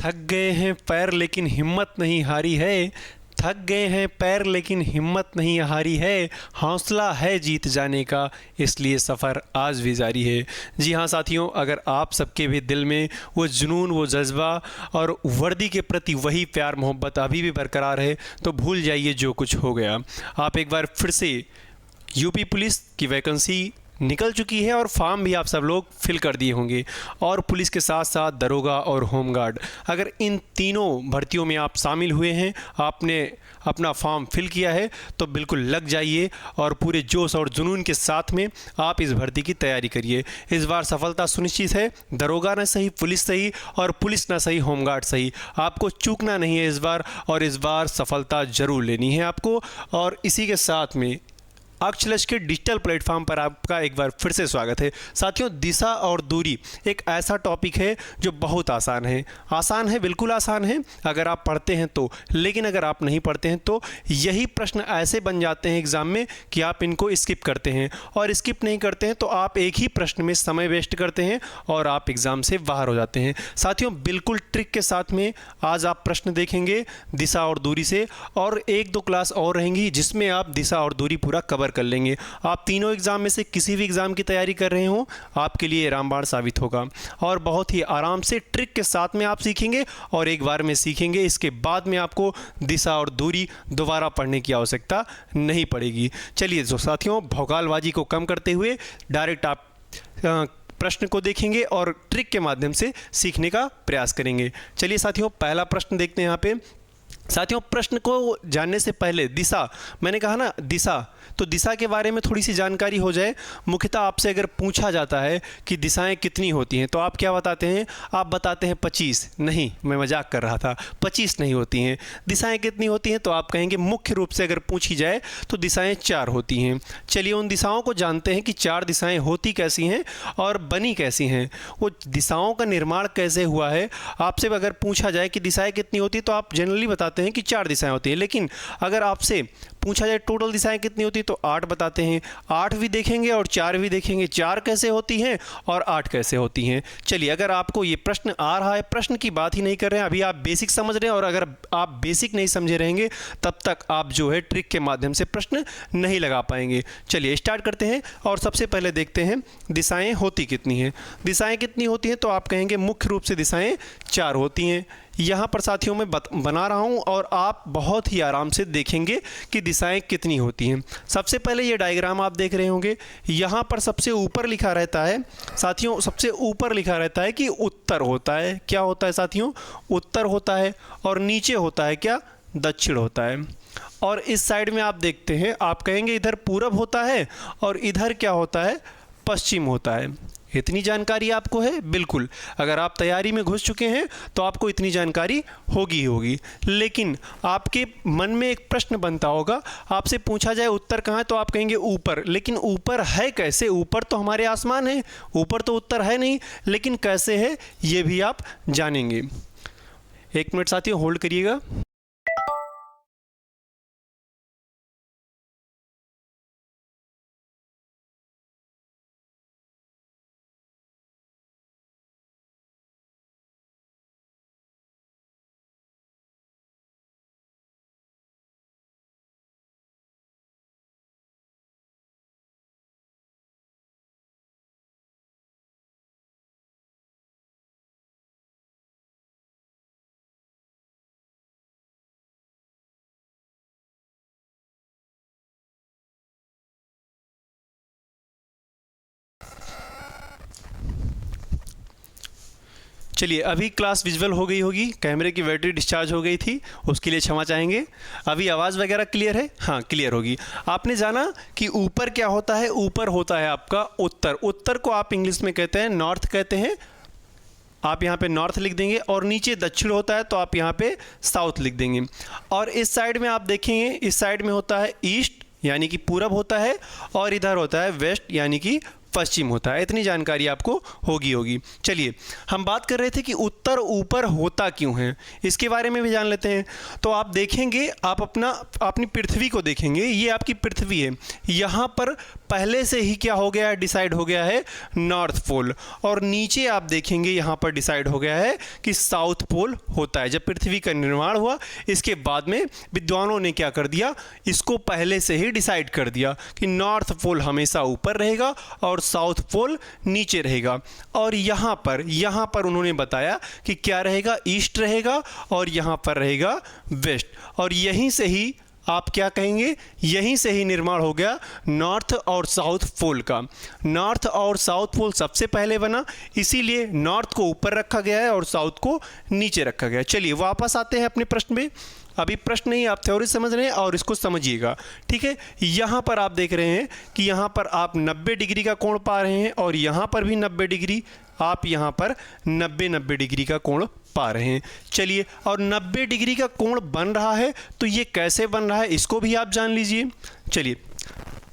थक गए हैं पैर लेकिन हिम्मत नहीं हारी है, थक गए हैं पैर लेकिन हिम्मत नहीं हारी है, हौसला है जीत जाने का इसलिए सफ़र आज भी जारी है। जी हाँ साथियों, अगर आप सबके भी दिल में वो जुनून, वो जज्बा और वर्दी के प्रति वही प्यार मोहब्बत अभी भी बरकरार है तो भूल जाइए जो कुछ हो गया। आप एक बार फिर से यूपी पुलिस की वैकेंसी निकल चुकी है और फॉर्म भी आप सब लोग फिल कर दिए होंगे, और पुलिस के साथ साथ दरोगा और होमगार्ड, अगर इन तीनों भर्तियों में आप शामिल हुए हैं, आपने अपना फॉर्म फिल किया है तो बिल्कुल लग जाइए और पूरे जोश और जुनून के साथ में आप इस भर्ती की तैयारी करिए। इस बार सफलता सुनिश्चित है, दरोगा न सही पुलिस सही और पुलिस न सही होमगार्ड सही, आपको चूकना नहीं है इस बार, और इस बार सफलता ज़रूर लेनी है आपको। और इसी के साथ में अक्षलक्ष्य के डिजिटल प्लेटफॉर्म पर आपका एक बार फिर से स्वागत है। साथियों, दिशा और दूरी एक ऐसा टॉपिक है जो बहुत आसान है, बिल्कुल आसान है अगर आप पढ़ते हैं तो, लेकिन अगर आप नहीं पढ़ते हैं तो यही प्रश्न ऐसे बन जाते हैं एग्ज़ाम में कि आप इनको स्किप करते हैं, और स्किप नहीं करते हैं तो आप एक ही प्रश्न में समय वेस्ट करते हैं और आप एग्ज़ाम से बाहर हो जाते हैं। साथियों, बिल्कुल ट्रिक के साथ में आज आप प्रश्न देखेंगे दिशा और दूरी से, और एक दो क्लास और रहेंगी जिसमें आप दिशा और दूरी पूरा कवर कर लेंगे। आप तीनों एग्जाम में से किसी भी एग्जाम की तैयारी कर रहे हो, आपके लिए रामबाण साबित होगा, और बहुत ही आराम से ट्रिक के साथ में आप सीखेंगे, और एक बार में सीखेंगे इसके बाद में आपको दिशा और दूरी दोबारा पढ़ने की आवश्यकता नहीं पड़ेगी। चलिए तो साथियों, भौकालबाजी को कम करते हुए डायरेक्ट आप प्रश्न को देखेंगे और ट्रिक के माध्यम से सीखने का प्रयास करेंगे। चलिए साथियों, पहला प्रश्न देखते हैं यहाँ पे। साथियों, प्रश्न को जानने से पहले दिशा, मैंने कहा ना दिशा, तो दिशा के बारे में थोड़ी सी जानकारी हो जाए। मुख्यतः आपसे अगर पूछा जाता है कि दिशाएं कितनी होती हैं तो आप क्या बताते हैं? आप बताते हैं 25। नहीं, मैं मजाक कर रहा था, 25 नहीं होती हैं। दिशाएं कितनी होती हैं तो आप कहेंगे मुख्य रूप से अगर पूछी जाए तो दिशाएं 4 होती हैं। चलिए उन दिशाओं को जानते हैं कि 4 दिशाएं होती कैसी हैं और बनी कैसी हैं, वो दिशाओं का निर्माण कैसे हुआ है। आपसे अगर पूछा जाए कि दिशाएं कितनी होती तो आप जनरली बताते हैं कि 4 दिशाएं होती हैं, लेकिन अगर आपसे पूछा जाए टोटल दिशाएं कितनी होती तो 8 बताते हैं। 8 भी देखेंगे और 4 भी देखेंगे, 4 कैसे होती हैं और 8 कैसे होती हैं। चलिए, अगर आपको ये प्रश्न आ रहा है, प्रश्न की बात ही नहीं कर रहे हैं, अभी आप बेसिक समझ रहे हैं, और अगर आप बेसिक नहीं समझे रहेंगे तब तक आप जो है ट्रिक के माध्यम से प्रश्न नहीं लगा पाएंगे। चलिए स्टार्ट करते हैं, और सबसे पहले देखते हैं दिशाएं होती कितनी हैं। दिशाएं कितनी होती हैं तो आप कहेंगे मुख्य रूप से दिशाएं 4 होती हैं। यहाँ पर साथियों मैं बना रहा हूँ और आप बहुत ही आराम से देखेंगे कि दिशाएं कितनी होती हैं। सबसे पहले ये डायग्राम आप देख रहे होंगे, यहाँ पर सबसे ऊपर लिखा रहता है साथियों, सबसे ऊपर लिखा रहता है कि उत्तर होता है। क्या होता है साथियों? उत्तर होता है। और नीचे होता है क्या? दक्षिण होता है। और इस साइड में आप देखते हैं, आप कहेंगे इधर पूरब होता है और इधर क्या होता है? पश्चिम होता है। इतनी जानकारी आपको है? बिल्कुल, अगर आप तैयारी में घुस चुके हैं तो आपको इतनी जानकारी होगी ही होगी। लेकिन आपके मन में एक प्रश्न बनता होगा, आपसे पूछा जाए उत्तर कहाँ है तो आप कहेंगे ऊपर, लेकिन ऊपर है कैसे? ऊपर तो हमारे आसमान है, ऊपर तो उत्तर है नहीं, लेकिन कैसे है ये भी आप जानेंगे। एक मिनट साथियों, होल्ड करिएगा। चलिए, अभी क्लास विजुअल हो गई होगी, कैमरे की बैटरी डिस्चार्ज हो गई थी, उसके लिए क्षमा चाहेंगे। अभी आवाज़ वगैरह क्लियर है? हाँ, क्लियर होगी। आपने जाना कि ऊपर क्या होता है? ऊपर होता है आपका उत्तर। उत्तर को आप इंग्लिश में कहते हैं नॉर्थ कहते हैं, आप यहाँ पे नॉर्थ लिख देंगे, और नीचे दक्षिण होता है तो आप यहाँ पे साउथ लिख देंगे। और इस साइड में आप देखेंगे, इस साइड में होता है ईस्ट यानी कि पूरब होता है, और इधर होता है वेस्ट यानी कि पश्चिम होता है। इतनी जानकारी आपको होगी। चलिए, हम बात कर रहे थे कि उत्तर ऊपर होता क्यों है, इसके बारे में भी जान लेते हैं। तो आप देखेंगे, आप अपनी पृथ्वी को देखेंगे, ये आपकी पृथ्वी है, यहाँ पर पहले से ही क्या हो गया है, डिसाइड हो गया है नॉर्थ पोल, और नीचे आप देखेंगे यहाँ पर डिसाइड हो गया है कि साउथ पोल होता है। जब पृथ्वी का निर्माण हुआ, इसके बाद में विद्वानों ने क्या कर दिया, इसको पहले से ही डिसाइड कर दिया कि नॉर्थ पोल हमेशा ऊपर रहेगा और साउथ पोल नीचे रहेगा। और यहाँ पर उन्होंने बताया कि क्या रहेगा, ईस्ट रहेगा और यहाँ पर रहेगा वेस्ट। और यहीं से ही आप क्या कहेंगे, यहीं से ही निर्माण हो गया नॉर्थ और साउथ पोल का। नॉर्थ और साउथ पोल सबसे पहले बना, इसीलिए नॉर्थ को ऊपर रखा गया है और साउथ को नीचे रखा गया है। चलिए वापस आते हैं अपने प्रश्न में। अभी प्रश्न नहीं, आप थ्योरी समझ रहे हैं और इसको समझिएगा, ठीक है। यहाँ पर आप देख रहे हैं कि यहाँ पर आप 90 डिग्री का कोण पा रहे हैं और यहाँ पर भी 90 डिग्री, आप यहाँ पर 90 डिग्री का कोण पा रहे हैं। चलिए, और 90 डिग्री का कोण बन रहा है, तो ये कैसे बन रहा है इसको भी आप जान लीजिए। चलिए,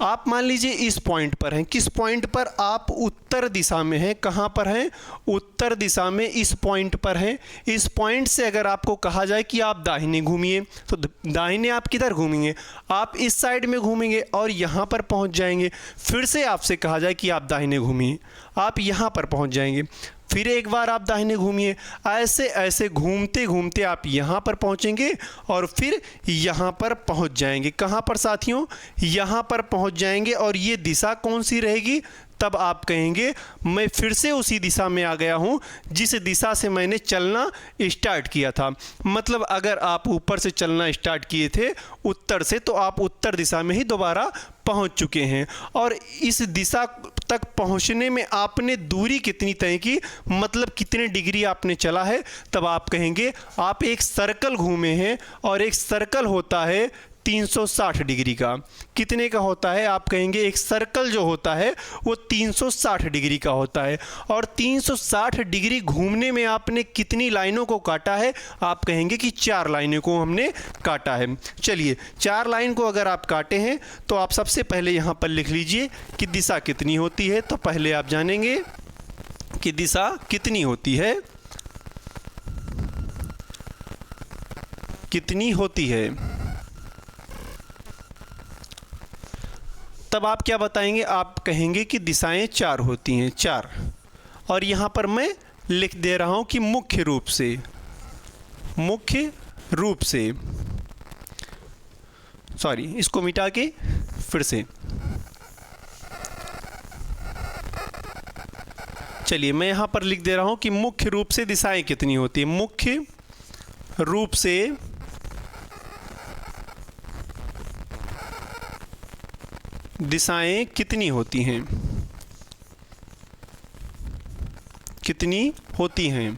आप मान लीजिए इस पॉइंट पर हैं, किस पॉइंट पर, आप उत्तर दिशा में हैं। कहाँ पर हैं, उत्तर दिशा में, इस पॉइंट पर हैं। इस पॉइंट से अगर आपको कहा जाए कि आप दाहिने घूमिए, तो दाहिने आप किधर घूमेंगे, आप इस साइड में घूमेंगे और यहाँ पर पहुँच जाएंगे। फिर से आपसे कहा जाए कि आप दाहिने घूमिए, आप यहाँ पर पहुँच जाएंगे। फिर एक बार आप दाहिने घूमिए, ऐसे ऐसे घूमते घूमते आप यहाँ पर पहुँचेंगे और फिर यहाँ पर पहुँच जाएंगे। कहाँ पर साथियों, यहाँ पर पहुँच जाएंगे। और ये दिशा कौन सी रहेगी, तब आप कहेंगे मैं फिर से उसी दिशा में आ गया हूँ जिस दिशा से मैंने चलना स्टार्ट किया था। मतलब अगर आप ऊपर से चलना स्टार्ट किए थे उत्तर से, तो आप उत्तर दिशा में ही दोबारा पहुँच चुके हैं। और इस दिशा तक पहुँचने में आपने दूरी कितनी तय की, मतलब कितने डिग्री आपने चला है, तब आप कहेंगे आप एक सर्कल घूमे हैं। और एक सर्कल होता है 360 डिग्री का। कितने का होता है, आप कहेंगे एक सर्कल जो होता है वो 360 डिग्री का होता है। और 360 डिग्री घूमने में आपने कितनी लाइनों को काटा है, आप कहेंगे कि 4 लाइनों को हमने काटा है। चलिए, 4 लाइन को अगर आप काटे हैं तो आप सबसे पहले यहाँ पर लिख लीजिए कि दिशा कितनी होती है। तो पहले आप जानेंगे कि दिशा कितनी होती है, कितनी होती है। तब आप क्या बताएंगे, आप कहेंगे कि दिशाएं 4 होती हैं, 4। और यहाँ पर मैं लिख दे रहा हूँ कि मुख्य रूप से, मुख्य रूप से, सॉरी इसको मिटा के फिर से, चलिए मैं यहाँ पर लिख दे रहा हूँ कि मुख्य रूप से दिशाएं कितनी होती हैं। मुख्य रूप से दिशाएं कितनी होती हैं, कितनी होती हैं।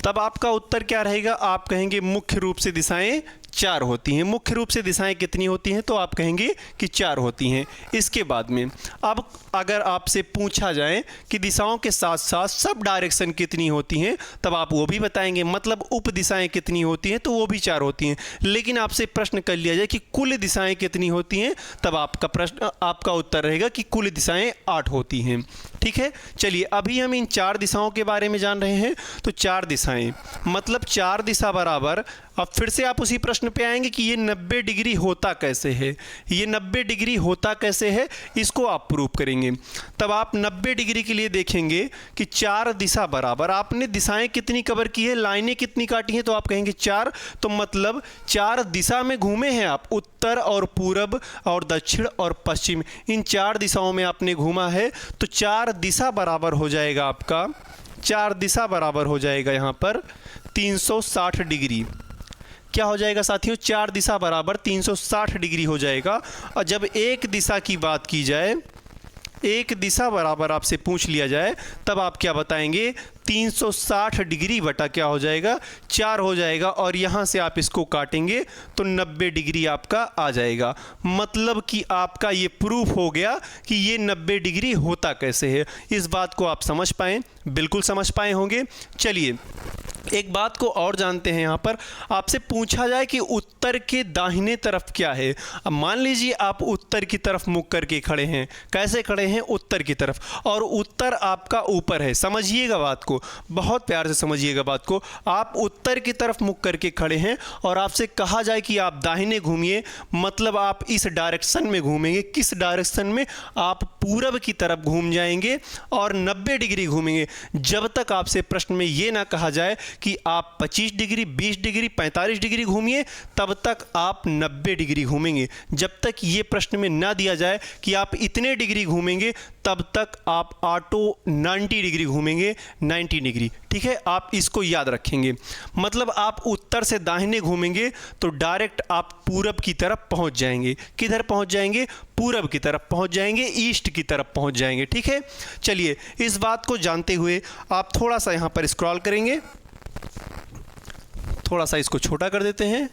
तब आपका उत्तर क्या रहेगा, आप कहेंगे मुख्य रूप से दिशाएं 4 होती हैं। मुख्य रूप से दिशाएं कितनी होती हैं, तो आप कहेंगे कि 4 होती हैं। इसके बाद में अब अगर आपसे पूछा जाए कि दिशाओं के साथ साथ सब डायरेक्शन कितनी होती हैं, तब आप वो भी बताएंगे। मतलब उप दिशाएं कितनी होती हैं, तो वो भी 4 होती हैं। लेकिन आपसे प्रश्न कर लिया जाए कि कुल दिशाएं कितनी होती हैं, तब आपका उत्तर रहेगा कि कुल दिशाएं 8 होती हैं। ठीक है, चलिए अभी हम इन 4 दिशाओं के बारे में जान रहे हैं। तो 4 दिशाएं मतलब 4 दिशा बराबर, अब फिर से आप उसी प्रश्न पे आएंगे कि ये 90 डिग्री होता कैसे है, ये 90 डिग्री होता कैसे है, इसको आप प्रूव करेंगे। तब आप 90 डिग्री के लिए देखेंगे कि 4 दिशा बराबर, आपने दिशाएं कितनी कवर की है, लाइनें कितनी काटी हैं, तो आप कहेंगे 4। तो मतलब 4 दिशा में घूमे हैं आप, उत्तर और पूरब और दक्षिण और पश्चिम, इन 4 दिशाओं में आपने घूमा है। तो 4 दिशा बराबर हो जाएगा आपका, 4 दिशा बराबर हो जाएगा यहाँ पर 360 डिग्री। क्या हो जाएगा साथियों, 4 दिशा बराबर 360 डिग्री हो जाएगा। और जब एक दिशा की बात की जाए, एक दिशा बराबर आपसे पूछ लिया जाए, तब आप क्या बताएंगे, 360 डिग्री बटा क्या हो जाएगा, 4 हो जाएगा। और यहाँ से आप इसको काटेंगे तो 90 डिग्री आपका आ जाएगा। मतलब कि आपका ये प्रूफ हो गया कि ये 90 डिग्री होता कैसे है। इस बात को आप समझ पाएँ, बिल्कुल समझ पाए होंगे। चलिए एक बात को और जानते हैं, यहाँ पर आपसे पूछा जाए कि उत्तर के दाहिने तरफ क्या है। अब मान लीजिए आप उत्तर की तरफ मुख करके खड़े हैं। कैसे खड़े हैं? उत्तर की तरफ, और उत्तर आपका ऊपर है। समझिएगा बात को, बहुत प्यार से समझिएगा बात को। आप उत्तर की तरफ मुख करके खड़े हैं और आपसे कहा जाए कि आप दाहिने घूमिए, मतलब आप इस डायरेक्शन में घूमेंगे। किस डायरेक्शन में? आप पूरब की तरफ घूम जाएंगे और 90 डिग्री घूमेंगे। जब तक आपसे प्रश्न में ये ना कहा जाए कि आप 25 डिग्री, 20 डिग्री, 45 डिग्री घूमिए, तब तक आप 90 डिग्री घूमेंगे। जब तक ये प्रश्न में ना दिया जाए कि आप इतने डिग्री घूमेंगे, तब तक आप ऑटो 90 डिग्री घूमेंगे, 90 डिग्री। ठीक है, आप इसको याद रखेंगे। मतलब आप उत्तर से दाहिने घूमेंगे तो डायरेक्ट आप पूरब की तरफ पहुंच जाएंगे। किधर पहुंच जाएंगे? पूरब की तरफ पहुंच जाएंगे, ईस्ट की तरफ पहुंच जाएंगे। ठीक है, चलिए इस बात को जानते हुए आप थोड़ा सा यहां पर स्क्रॉल करेंगे, थोड़ा सा इसको छोटा कर देते हैं।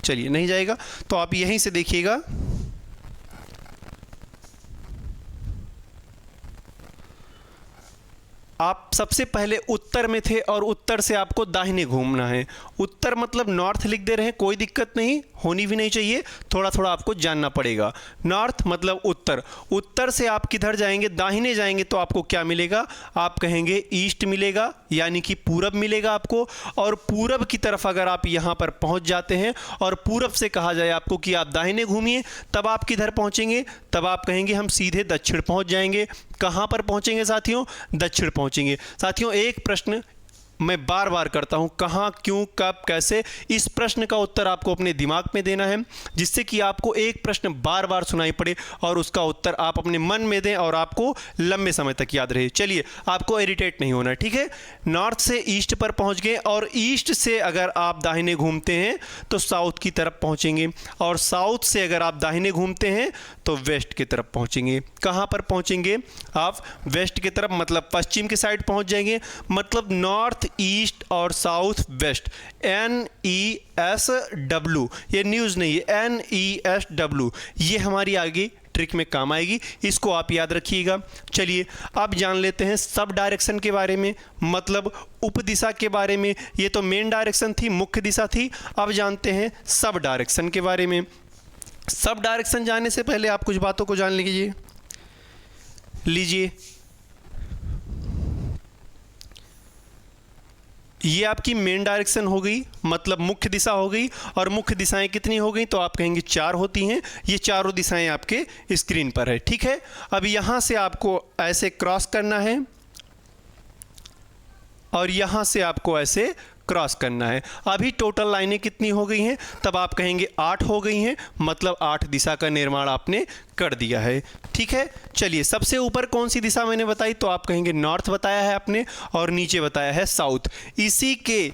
चलिए, नहीं जाएगा तो आप यहीं से देखिएगा। आप सबसे पहले उत्तर में थे और उत्तर से आपको दाहिने घूमना है। उत्तर मतलब नॉर्थ लिख दे रहे हैं, कोई दिक्कत नहीं, होनी भी नहीं चाहिए, थोड़ा थोड़ा आपको जानना पड़ेगा। नॉर्थ मतलब उत्तर। उत्तर से आप किधर जाएंगे? दाहिने जाएंगे तो आपको क्या मिलेगा? आप कहेंगे ईस्ट मिलेगा, यानी कि पूरब मिलेगा आपको। और पूरब की तरफ अगर आप यहाँ पर पहुँच जाते हैं और पूरब से कहा जाए आपको कि आप दाहिने घूमिए, तब आप किधर पहुँचेंगे? तब आप कहेंगे हम सीधे दक्षिण पहुँच जाएंगे। कहाँ पर पहुँचेंगे साथियों? दक्षिण पहुँचेंगे। साथियों, एक प्रश्न मैं बार बार करता हूं, कहां, क्यों, कब, कैसे। इस प्रश्न का उत्तर आपको अपने दिमाग में देना है, जिससे कि आपको एक प्रश्न बार बार सुनाई पड़े और उसका उत्तर आप अपने मन में दें और आपको लंबे समय तक याद रहे। चलिए, आपको इरिटेट नहीं होना है, ठीक है। नॉर्थ से ईस्ट पर पहुंच गए और ईस्ट से अगर आप दाहिने घूमते हैं तो साउथ की तरफ पहुंचेंगे, और साउथ से अगर आप दाहिने घूमते हैं तो वेस्ट की तरफ पहुंचेंगे। कहां पर पहुंचेंगे? आप वेस्ट की तरफ, मतलब पश्चिम की साइड पहुंच जाएंगे। मतलब नॉर्थ, ईस्ट और साउथ वेस्ट, NESW, ये न्यूज़ नहीं है, NESW, ये हमारी आगे ट्रिक में काम आएगी, इसको आप याद रखिएगा। चलिए अब जान लेते हैं सब डायरेक्शन के बारे में, मतलब उप दिशा के बारे में। ये तो मेन डायरेक्शन थी, मुख्य दिशा थी। अब जानते हैं सब डायरेक्शन के बारे में। सब डायरेक्शन जानने से पहले आप कुछ बातों को जान लीजिए। ये आपकी मेन डायरेक्शन हो गई, मतलब मुख्य दिशा हो गई। और मुख्य दिशाएं कितनी हो गई? तो आप कहेंगे 4 होती हैं। ये चारों दिशाएं आपके स्क्रीन पर है, ठीक है। अब यहाँ से आपको ऐसे क्रॉस करना है और यहाँ से आपको ऐसे क्रॉस करना है। अभी टोटल लाइनें कितनी हो गई हैं? तब आप कहेंगे 8 हो गई हैं, मतलब 8 दिशा का निर्माण आपने कर दिया है, ठीक है। चलिए, सबसे ऊपर कौन सी दिशा मैंने बताई? तो आप कहेंगे नॉर्थ बताया है आपने, और नीचे बताया है साउथ। इसी के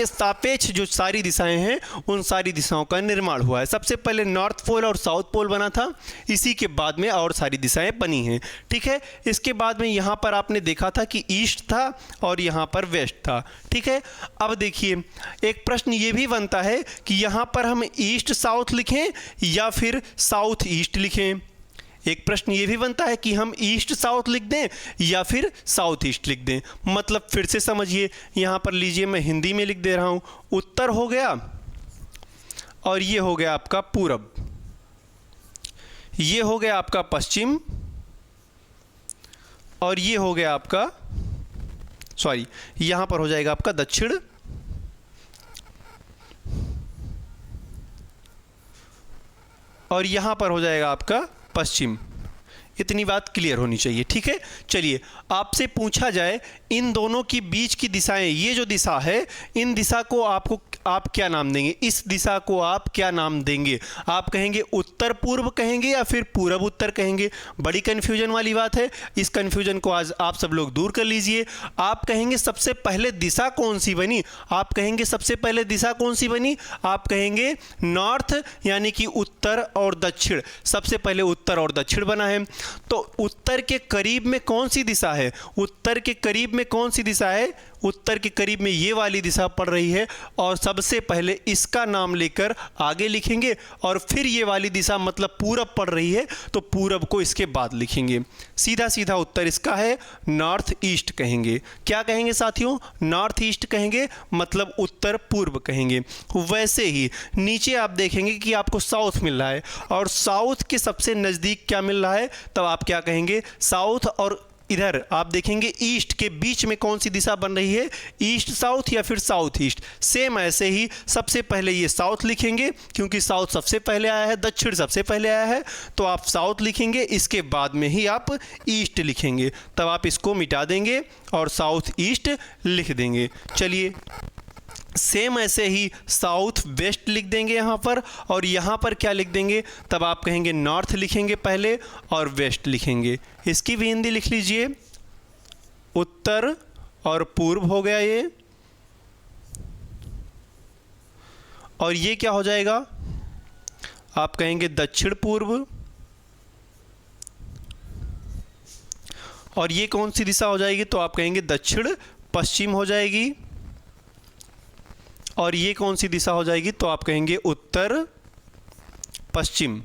सापेक्ष जो सारी दिशाएं हैं, उन सारी दिशाओं का निर्माण हुआ है। सबसे पहले नॉर्थ पोल और साउथ पोल बना था, इसी के बाद में और सारी दिशाएं बनी हैं, ठीक है। इसके बाद में यहाँ पर आपने देखा था कि ईस्ट था और यहाँ पर वेस्ट था, ठीक है। अब देखिए, एक प्रश्न ये भी बनता है कि यहाँ पर हम ईस्ट साउथ लिखें या फिर साउथ ईस्ट लिखें। एक प्रश्न ये भी बनता है कि हम ईस्ट साउथ लिख दें या फिर साउथ ईस्ट लिख दें। मतलब फिर से समझिए, यहाँ पर लीजिए, मैं हिंदी में लिख दे रहा हूँ। उत्तर हो गया और ये हो गया आपका पूरब, ये हो गया आपका पश्चिम, और ये हो गया आपका, सॉरी, यहाँ पर हो जाएगा आपका दक्षिण, और यहाँ पर हो जाएगा आपका पश्चिम। इतनी बात क्लियर होनी चाहिए, ठीक है। चलिए, आपसे पूछा जाए इन दोनों की बीच की दिशाएं, ये जो दिशा है, इन दिशा को आप क्या नाम देंगे? इस दिशा को आप क्या नाम देंगे? आप कहेंगे उत्तर पूर्व कहेंगे या फिर पूरब उत्तर कहेंगे? बड़ी कन्फ्यूजन वाली बात है। इस कन्फ्यूजन को आज आप सब लोग दूर कर लीजिए। आप कहेंगे सबसे पहले दिशा कौन सी बनी? आप कहेंगे सबसे पहले दिशा कौन सी बनी? आप कहेंगे नॉर्थ, यानी कि उत्तर और दक्षिण। सबसे पहले उत्तर और दक्षिण बना है। तो उत्तर के करीब में कौन सी दिशा है? उत्तर के करीब में कौन सी दिशा है? उत्तर के करीब में ये वाली दिशा पड़ रही है और सबसे पहले इसका नाम लेकर आगे लिखेंगे और फिर ये वाली दिशा मतलब पूरब पड़ रही है तो पूरब को इसके बाद लिखेंगे। सीधा सीधा उत्तर इसका है नॉर्थ ईस्ट कहेंगे। क्या कहेंगे साथियों? नॉर्थ ईस्ट कहेंगे, मतलब उत्तर पूर्व कहेंगे। वैसे ही नीचे आप देखेंगे कि आपको साउथ मिल रहा है और साउथ के सबसे नज़दीक क्या मिल रहा है, तब आप क्या कहेंगे? साउथ। और इधर आप देखेंगे ईस्ट के बीच में कौन सी दिशा बन रही है, ईस्ट साउथ या फिर साउथ ईस्ट। सेम ऐसे ही सबसे पहले ये साउथ लिखेंगे क्योंकि साउथ सबसे पहले आया है, दक्षिण सबसे पहले आया है, तो आप साउथ लिखेंगे, इसके बाद में ही आप ईस्ट लिखेंगे। तब आप इसको मिटा देंगे और साउथ ईस्ट लिख देंगे। चलिए सेम ऐसे ही साउथ वेस्ट लिख देंगे यहाँ पर, और यहाँ पर क्या लिख देंगे? तब आप कहेंगे नॉर्थ लिखेंगे पहले और वेस्ट लिखेंगे। इसकी भी हिंदी लिख लीजिए, उत्तर और पूर्व हो गया ये, और ये क्या हो जाएगा? आप कहेंगे दक्षिण पूर्व, और ये कौन सी दिशा हो जाएगी? तो आप कहेंगे दक्षिण पश्चिम हो जाएगी, और ये कौन सी दिशा हो जाएगी? तो आप कहेंगे उत्तर पश्चिम।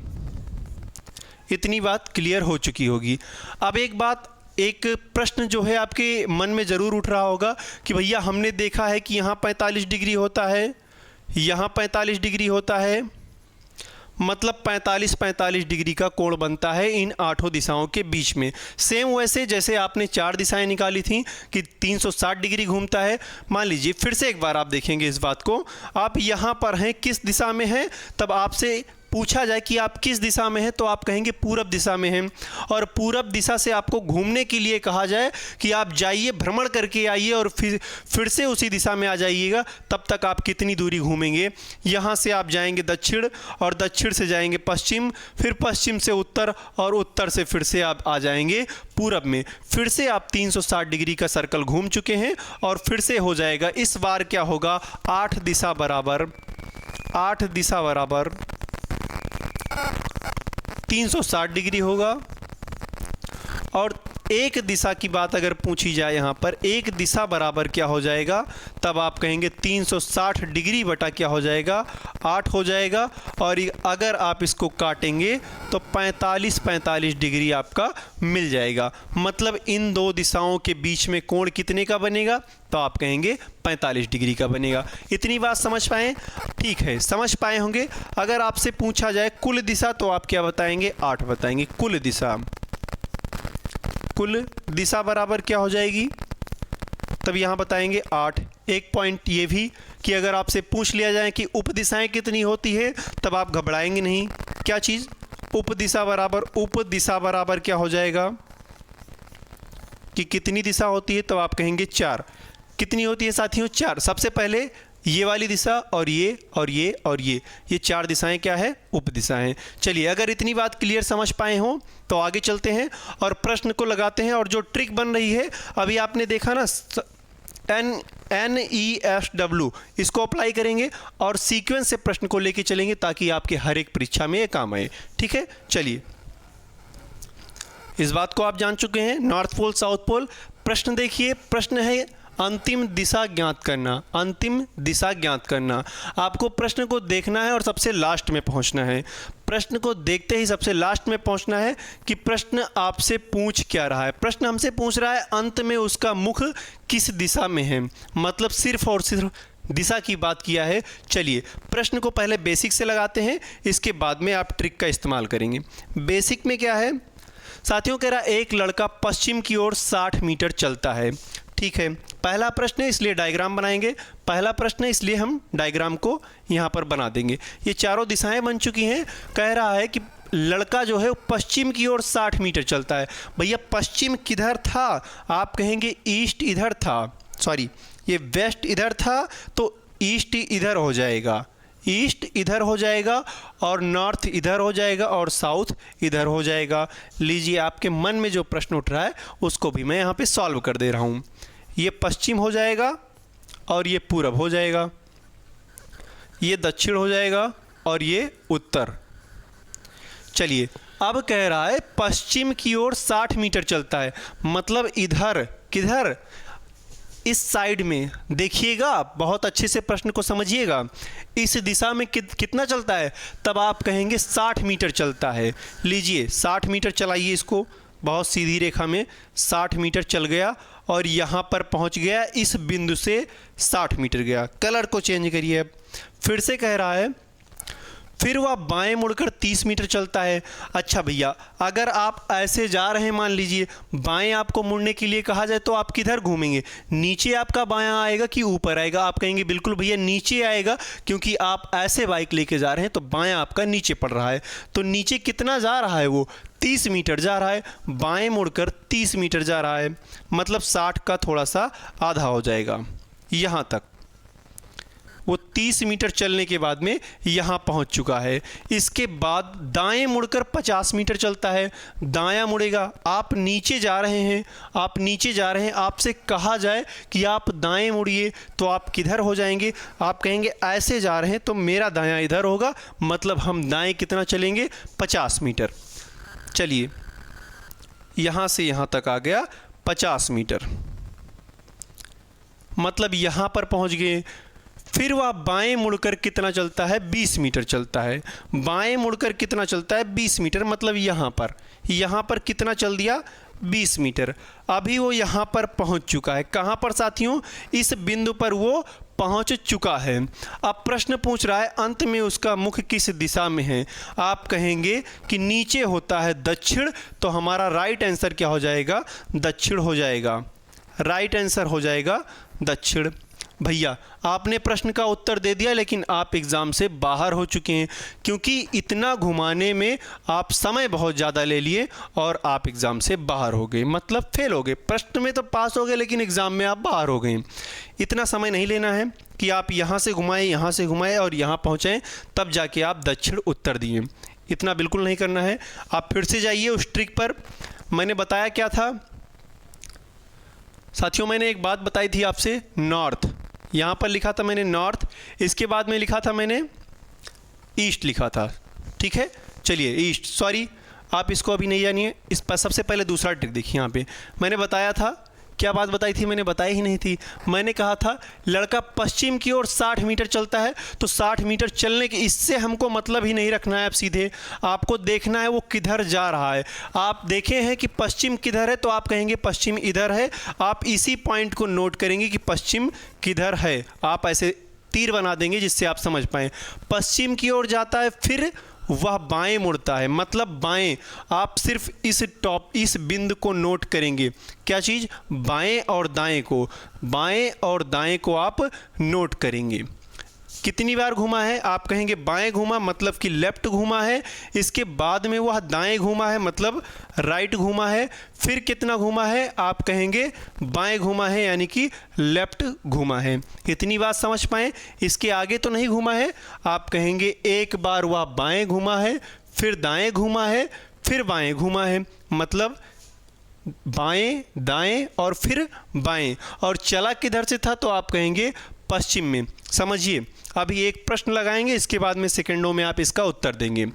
इतनी बात क्लियर हो चुकी होगी। अब एक प्रश्न जो है आपके मन में ज़रूर उठ रहा होगा कि भैया हमने देखा है कि यहाँ 45 डिग्री होता है, यहाँ 45 डिग्री होता है, मतलब 45 डिग्री का कोण बनता है इन 8 दिशाओं के बीच में। सेम वैसे जैसे आपने 4 दिशाएं निकाली थी कि 360 डिग्री घूमता है। मान लीजिए फिर से एक बार आप देखेंगे इस बात को, आप यहाँ पर हैं, किस दिशा में हैं? तब आपसे पूछा जाए कि आप किस दिशा में हैं तो आप कहेंगे पूरब दिशा में हैं, और पूरब दिशा से आपको घूमने के लिए कहा जाए कि आप जाइए, भ्रमण करके आइए और फिर से उसी दिशा में आ जाइएगा। तब तक आप कितनी दूरी घूमेंगे? यहाँ से आप जाएंगे दक्षिण, और दक्षिण से जाएंगे पश्चिम, फिर पश्चिम से उत्तर, और उत्तर से फिर से आप आ जाएंगे पूरब में। फिर से आप 360 डिग्री का सर्कल घूम चुके हैं, और फिर से हो जाएगा इस बार क्या होगा? 8 दिशा बराबर 360 डिग्री होगा। और एक दिशा की बात अगर पूछी जाए यहाँ पर, एक दिशा बराबर क्या हो जाएगा? तब आप कहेंगे 360 डिग्री बटा क्या हो जाएगा? 8 हो जाएगा। और अगर आप इसको काटेंगे तो 45 डिग्री आपका मिल जाएगा। मतलब इन दो दिशाओं के बीच में कोण कितने का बनेगा? तो आप कहेंगे 45 डिग्री का बनेगा। इतनी बात समझ पाए? ठीक है, समझ पाए होंगे। अगर आपसे पूछा जाए कुल दिशा तो आप क्या बताएंगे? 8 बताएंगे। कुल दिशा बराबर क्या हो जाएगी? तब यहाँ बताएंगे 8। एक पॉइंट ये भी कि अगर आपसे पूछ लिया जाए कि उपदिशाएं कितनी होती है तब आप घबराएंगे नहीं। क्या चीज़? उपदिशा बराबर क्या हो जाएगा कि कितनी दिशा होती है? तब आप कहेंगे 4। कितनी होती है साथियों? 4। सबसे पहले ये वाली दिशा और ये और ये और ये 4 दिशाएं क्या है? उपदिशाएं। चलिए अगर इतनी बात क्लियर समझ पाए हों तो आगे चलते हैं और प्रश्न को लगाते हैं। और जो ट्रिक बन रही है अभी आपने देखा ना, NESW, इसको अप्लाई करेंगे और सीक्वेंस से प्रश्न को लेके चलेंगे ताकि आपके हर एक परीक्षा में ये काम आए। ठीक है, चलिए इस बात को आप जान चुके हैं, नॉर्थ पोल साउथ पोल। प्रश्न देखिए, प्रश्न है अंतिम दिशा ज्ञात करना। आपको प्रश्न को देखना है और सबसे लास्ट में पहुंचना है। प्रश्न को देखते ही सबसे लास्ट में पहुंचना है कि प्रश्न आपसे पूछ क्या रहा है। प्रश्न हमसे पूछ रहा है अंत में उसका मुख किस दिशा में है, मतलब सिर्फ और सिर्फ दिशा की बात किया है। चलिए प्रश्न को पहले बेसिक से लगाते हैं, इसके बाद में आप ट्रिक का इस्तेमाल करेंगे। बेसिक में क्या है साथियों? कह रहा एक लड़का पश्चिम की ओर 60 मीटर चलता है। ठीक है, पहला प्रश्न है इसलिए डायग्राम बनाएंगे। पहला प्रश्न है इसलिए हम डायग्राम को यहाँ पर बना देंगे। ये चारों दिशाएं बन चुकी हैं। कह रहा है कि लड़का जो है पश्चिम की ओर 60 मीटर चलता है। भैया पश्चिम किधर था? आप कहेंगे ईस्ट इधर था, सॉरी ये वेस्ट इधर था, तो ईस्ट इधर हो जाएगा, ईस्ट इधर हो जाएगा, और नॉर्थ इधर हो जाएगा, और साउथ इधर हो जाएगा। लीजिए आपके मन में जो प्रश्न उठ रहा है उसको भी मैं यहाँ पे सॉल्व कर दे रहा हूँ। ये पश्चिम हो जाएगा और ये पूरब हो जाएगा, ये दक्षिण हो जाएगा और ये उत्तर। चलिए अब कह रहा है पश्चिम की ओर 60 मीटर चलता है, मतलब इधर किधर? इस साइड में देखिएगा, बहुत अच्छे से प्रश्न को समझिएगा, इस दिशा में कितना चलता है, तब आप कहेंगे 60 मीटर चलता है। लीजिए 60 मीटर चलाइए इसको, बहुत सीधी रेखा में 60 मीटर चल गया और यहाँ पर पहुँच गया, इस बिंदु से 60 मीटर गया। कलर को चेंज करिए, फिर से कह रहा है फिर वह बाएं मुड़कर 30 मीटर चलता है। अच्छा भैया, अगर आप ऐसे जा रहे हैं, मान लीजिए बाएं आपको मुड़ने के लिए कहा जाए, तो आप किधर घूमेंगे, नीचे आपका बायां आएगा कि ऊपर आएगा? आप कहेंगे बिल्कुल भैया नीचे आएगा, क्योंकि आप ऐसे बाइक लेके जा रहे हैं तो बायां आपका नीचे पड़ रहा है। तो नीचे कितना जा रहा है, वो 30 मीटर जा रहा है, बाएं मुड़कर 30 मीटर जा रहा है, मतलब 60 का थोड़ा सा आधा हो जाएगा। यहाँ तक वो 30 मीटर चलने के बाद में यहाँ पहुँच चुका है। इसके बाद दाएं मुड़कर 50 मीटर चलता है, दायां मुड़ेगा, आप नीचे जा रहे हैं, आप नीचे जा रहे हैं, आपसे कहा जाए कि आप दाएं मुड़िए, तो आप किधर हो जाएंगे? आप कहेंगे ऐसे जा रहे हैं तो मेरा दायां इधर होगा, मतलब हम दाएं कितना चलेंगे, 50 मीटर। चलिए यहाँ से यहाँ तक आ गया 50 मीटर, मतलब यहाँ पर पहुँच गए। फिर वह बाएं मुड़कर कितना चलता है, 20 मीटर चलता है। बाएं मुड़कर कितना चलता है, 20 मीटर, मतलब यहाँ पर कितना चल दिया, 20 मीटर। अभी वो यहाँ पर पहुँच चुका है। कहाँ पर साथियों, इस बिंदु पर वो पहुँच चुका है। अब प्रश्न पूछ रहा है अंत में उसका मुख किस दिशा में है। आप कहेंगे कि नीचे होता है दक्षिण, तो हमारा राइट आंसर क्या हो जाएगा, दक्षिण हो जाएगा। राइट आंसर हो जाएगा दक्षिण। भैया आपने प्रश्न का उत्तर दे दिया, लेकिन आप एग्ज़ाम से बाहर हो चुके हैं, क्योंकि इतना घुमाने में आप समय बहुत ज़्यादा ले लिए और आप एग्ज़ाम से बाहर हो गए, मतलब फेल हो गए। प्रश्न में तो पास हो गए, लेकिन एग्ज़ाम में आप बाहर हो गए। इतना समय नहीं लेना है कि आप यहाँ से घुमाएं और यहाँ पहुँचें, तब जाके आप दक्षिण उत्तर दिए। इतना बिल्कुल नहीं करना है। आप फिर से जाइए उस ट्रिक पर। मैंने बताया क्या था साथियों, मैंने एक बात बताई थी आपसे, नॉर्थ। यहाँ पर लिखा था मैंने नॉर्थ, इसके बाद में लिखा था मैंने ईस्ट लिखा था, ठीक है। चलिए ईस्ट, सॉरी आप इसको अभी नहीं जानिए, इस पर सबसे पहले दूसरा ट्रिक देखिए। यहाँ पे मैंने बताया था, क्या बात बताई थी, मैंने बताई ही नहीं थी। मैंने कहा था लड़का पश्चिम की ओर 60 मीटर चलता है, तो 60 मीटर चलने के, इससे हमको मतलब ही नहीं रखना है। अब सीधे आपको देखना है वो किधर जा रहा है। आप देखे हैं कि पश्चिम किधर है, तो आप कहेंगे पश्चिम इधर है। आप इसी पॉइंट को नोट करेंगे कि पश्चिम किधर है। आप ऐसे तीर बना देंगे जिससे आप समझ पाएँ। पश्चिम की ओर जाता है, फिर वह बाएं मुड़ता है, मतलब बाएं। आप सिर्फ इस बिंदु को नोट करेंगे। क्या चीज़, बाएं और दाएं को आप नोट करेंगे। कितनी बार घूमा है, आप कहेंगे बाएं घूमा, मतलब कि लेफ्ट घूमा है। इसके बाद में वह दाएं घूमा है, मतलब राइट घूमा है। फिर कितना घूमा है, आप कहेंगे बाएं घूमा है, यानी कि लेफ्ट घूमा है। इतनी बात समझ पाएँ। इसके आगे तो नहीं घूमा है। आप कहेंगे एक बार वह बाएं घूमा है, फिर दाएं घूमा है, फिर बाएं घूमा है, मतलब बाएं दाएं और फिर बाएं। और चला किधर से था, तो आप कहेंगे पश्चिम में। समझिए, अभी एक प्रश्न लगाएंगे, इसके बाद में सेकंडों में आप इसका उत्तर देंगे।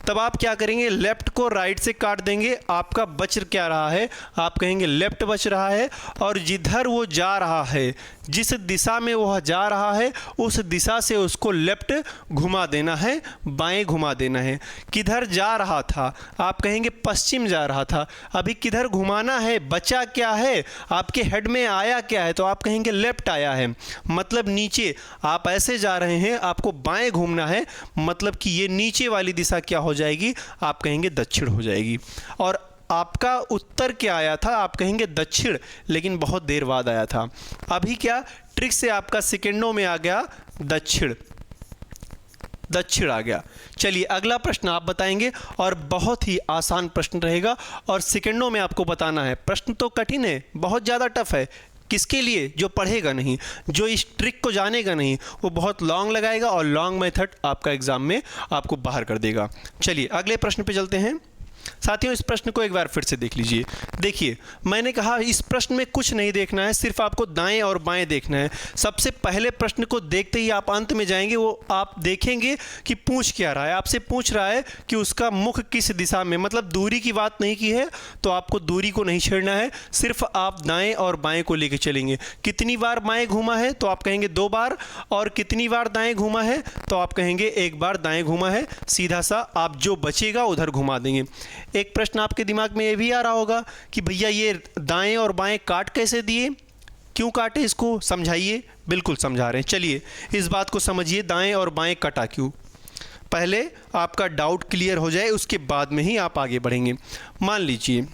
तब आप क्या करेंगे, लेफ्ट को राइट से काट देंगे। आपका बच क्या रहा है, आप कहेंगे लेफ्ट बच रहा है। और जिधर वो जा रहा है, जिस दिशा में वह जा रहा है, उस दिशा से उसको लेफ्ट घुमा देना है, बाएं घुमा देना है। किधर जा रहा था, आप कहेंगे पश्चिम जा रहा था। अभी किधर घुमाना है, बचा क्या है, आपके हेड में आया क्या है, तो आप कहेंगे लेफ्ट आया है, मतलब नीचे। आप ऐसे जा रहे हैं, आपको बाएं घूमना है, मतलब कि ये नीचे वाली दिशा क्या हो जाएगी, आप कहेंगे दक्षिण हो जाएगी। और आपका उत्तर क्या आया था, आप कहेंगे दक्षिण, लेकिन बहुत देर बाद आया था। अभी क्या ट्रिक से आपका सेकंडों में आ गया दक्षिण आ गया। चलिए अगला प्रश्न आप बताएंगे, और बहुत ही आसान प्रश्न रहेगा और सेकंडों में आपको बताना है। प्रश्न तो कठिन है, बहुत ज़्यादा टफ है। किसके लिए, जो पढ़ेगा नहीं, जो इस ट्रिक को जानेगा नहीं, वो बहुत लॉन्ग लगाएगा और लॉन्ग मेथड आपका एग्जाम में आपको बाहर कर देगा। चलिए अगले प्रश्न पे चलते हैं। साथियों, इस प्रश्न को एक बार फिर से देख लीजिए। देखिए, मैंने कहा इस प्रश्न में कुछ नहीं देखना है, सिर्फ आपको दाएं और बाएं देखना है। सबसे पहले प्रश्न को देखते ही आप अंत में जाएंगे, वो आप देखेंगे कि पूछ क्या रहा है। आपसे पूछ रहा है कि उसका मुख किस दिशा में, मतलब दूरी की बात नहीं की है तो आपको दूरी को नहीं छेड़ना है, सिर्फ आप दाएं और बाएं को लेकर चलेंगे। कितनी बार बाएं घूमा है तो आप कहेंगे 2 बार, और कितनी बार दाएं घूमा है तो आप कहेंगे 1 बार दाएं घूमा है। सीधा सा आप जो बचेगा उधर घुमा देंगे। एक प्रश्न आपके दिमाग में ये भी आ रहा होगा कि भैया ये दाएं और बाएं काट कैसे दिए, क्यों काटे, इसको समझाइए। बिल्कुल समझा रहे हैं, चलिए इस बात को समझिए, दाएं और बाएं कटा क्यों। पहले आपका डाउट क्लियर हो जाए, उसके बाद में ही आप आगे बढ़ेंगे। मान लीजिए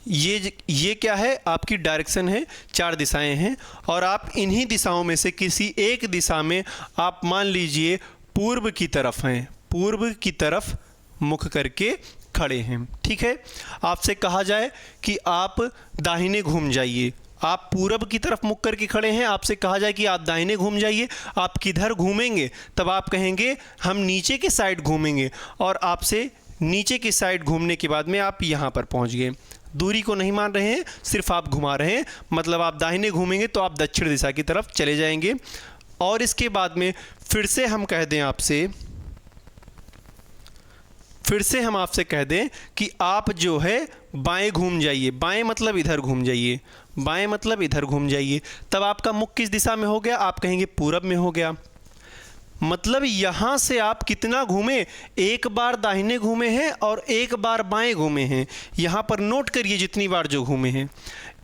ये क्या है, आपकी डायरेक्शन है, 4 दिशाएं हैं, और आप इन्हीं दिशाओं में से किसी एक दिशा में आप मान लीजिए पूर्व की तरफ हैं, पूर्व की तरफ मुख करके खड़े हैं। ठीक है, आपसे कहा जाए कि आप दाहिने घूम जाइए, आप पूरब की तरफ मुख करके खड़े हैं, आपसे कहा जाए कि आप दाहिने घूम जाइए, आप किधर घूमेंगे, तब आप कहेंगे हम नीचे के साइड घूमेंगे, और आपसे नीचे की साइड घूमने के बाद में आप यहाँ पर पहुँच गए। दूरी को नहीं मान रहे हैं, सिर्फ आप घुमा रहे हैं, मतलब आप दाहिने घूमेंगे तो आप दक्षिण दिशा की तरफ चले जाएंगे। और इसके बाद में फिर से हम कह दें आपसे, फिर से हम आपसे कह दें कि आप जो है बाएं घूम जाइए, बाएं मतलब इधर घूम जाइए, बाएं मतलब इधर घूम जाइए, तब आपका मुख किस दिशा में हो गया, आप कहेंगे पूरब में हो गया। मतलब यहाँ से आप कितना घूमे, 1 बार दाहिने घूमे हैं और 1 बार बाएं घूमे हैं। यहाँ पर नोट करिए जितनी बार जो घूमे हैं।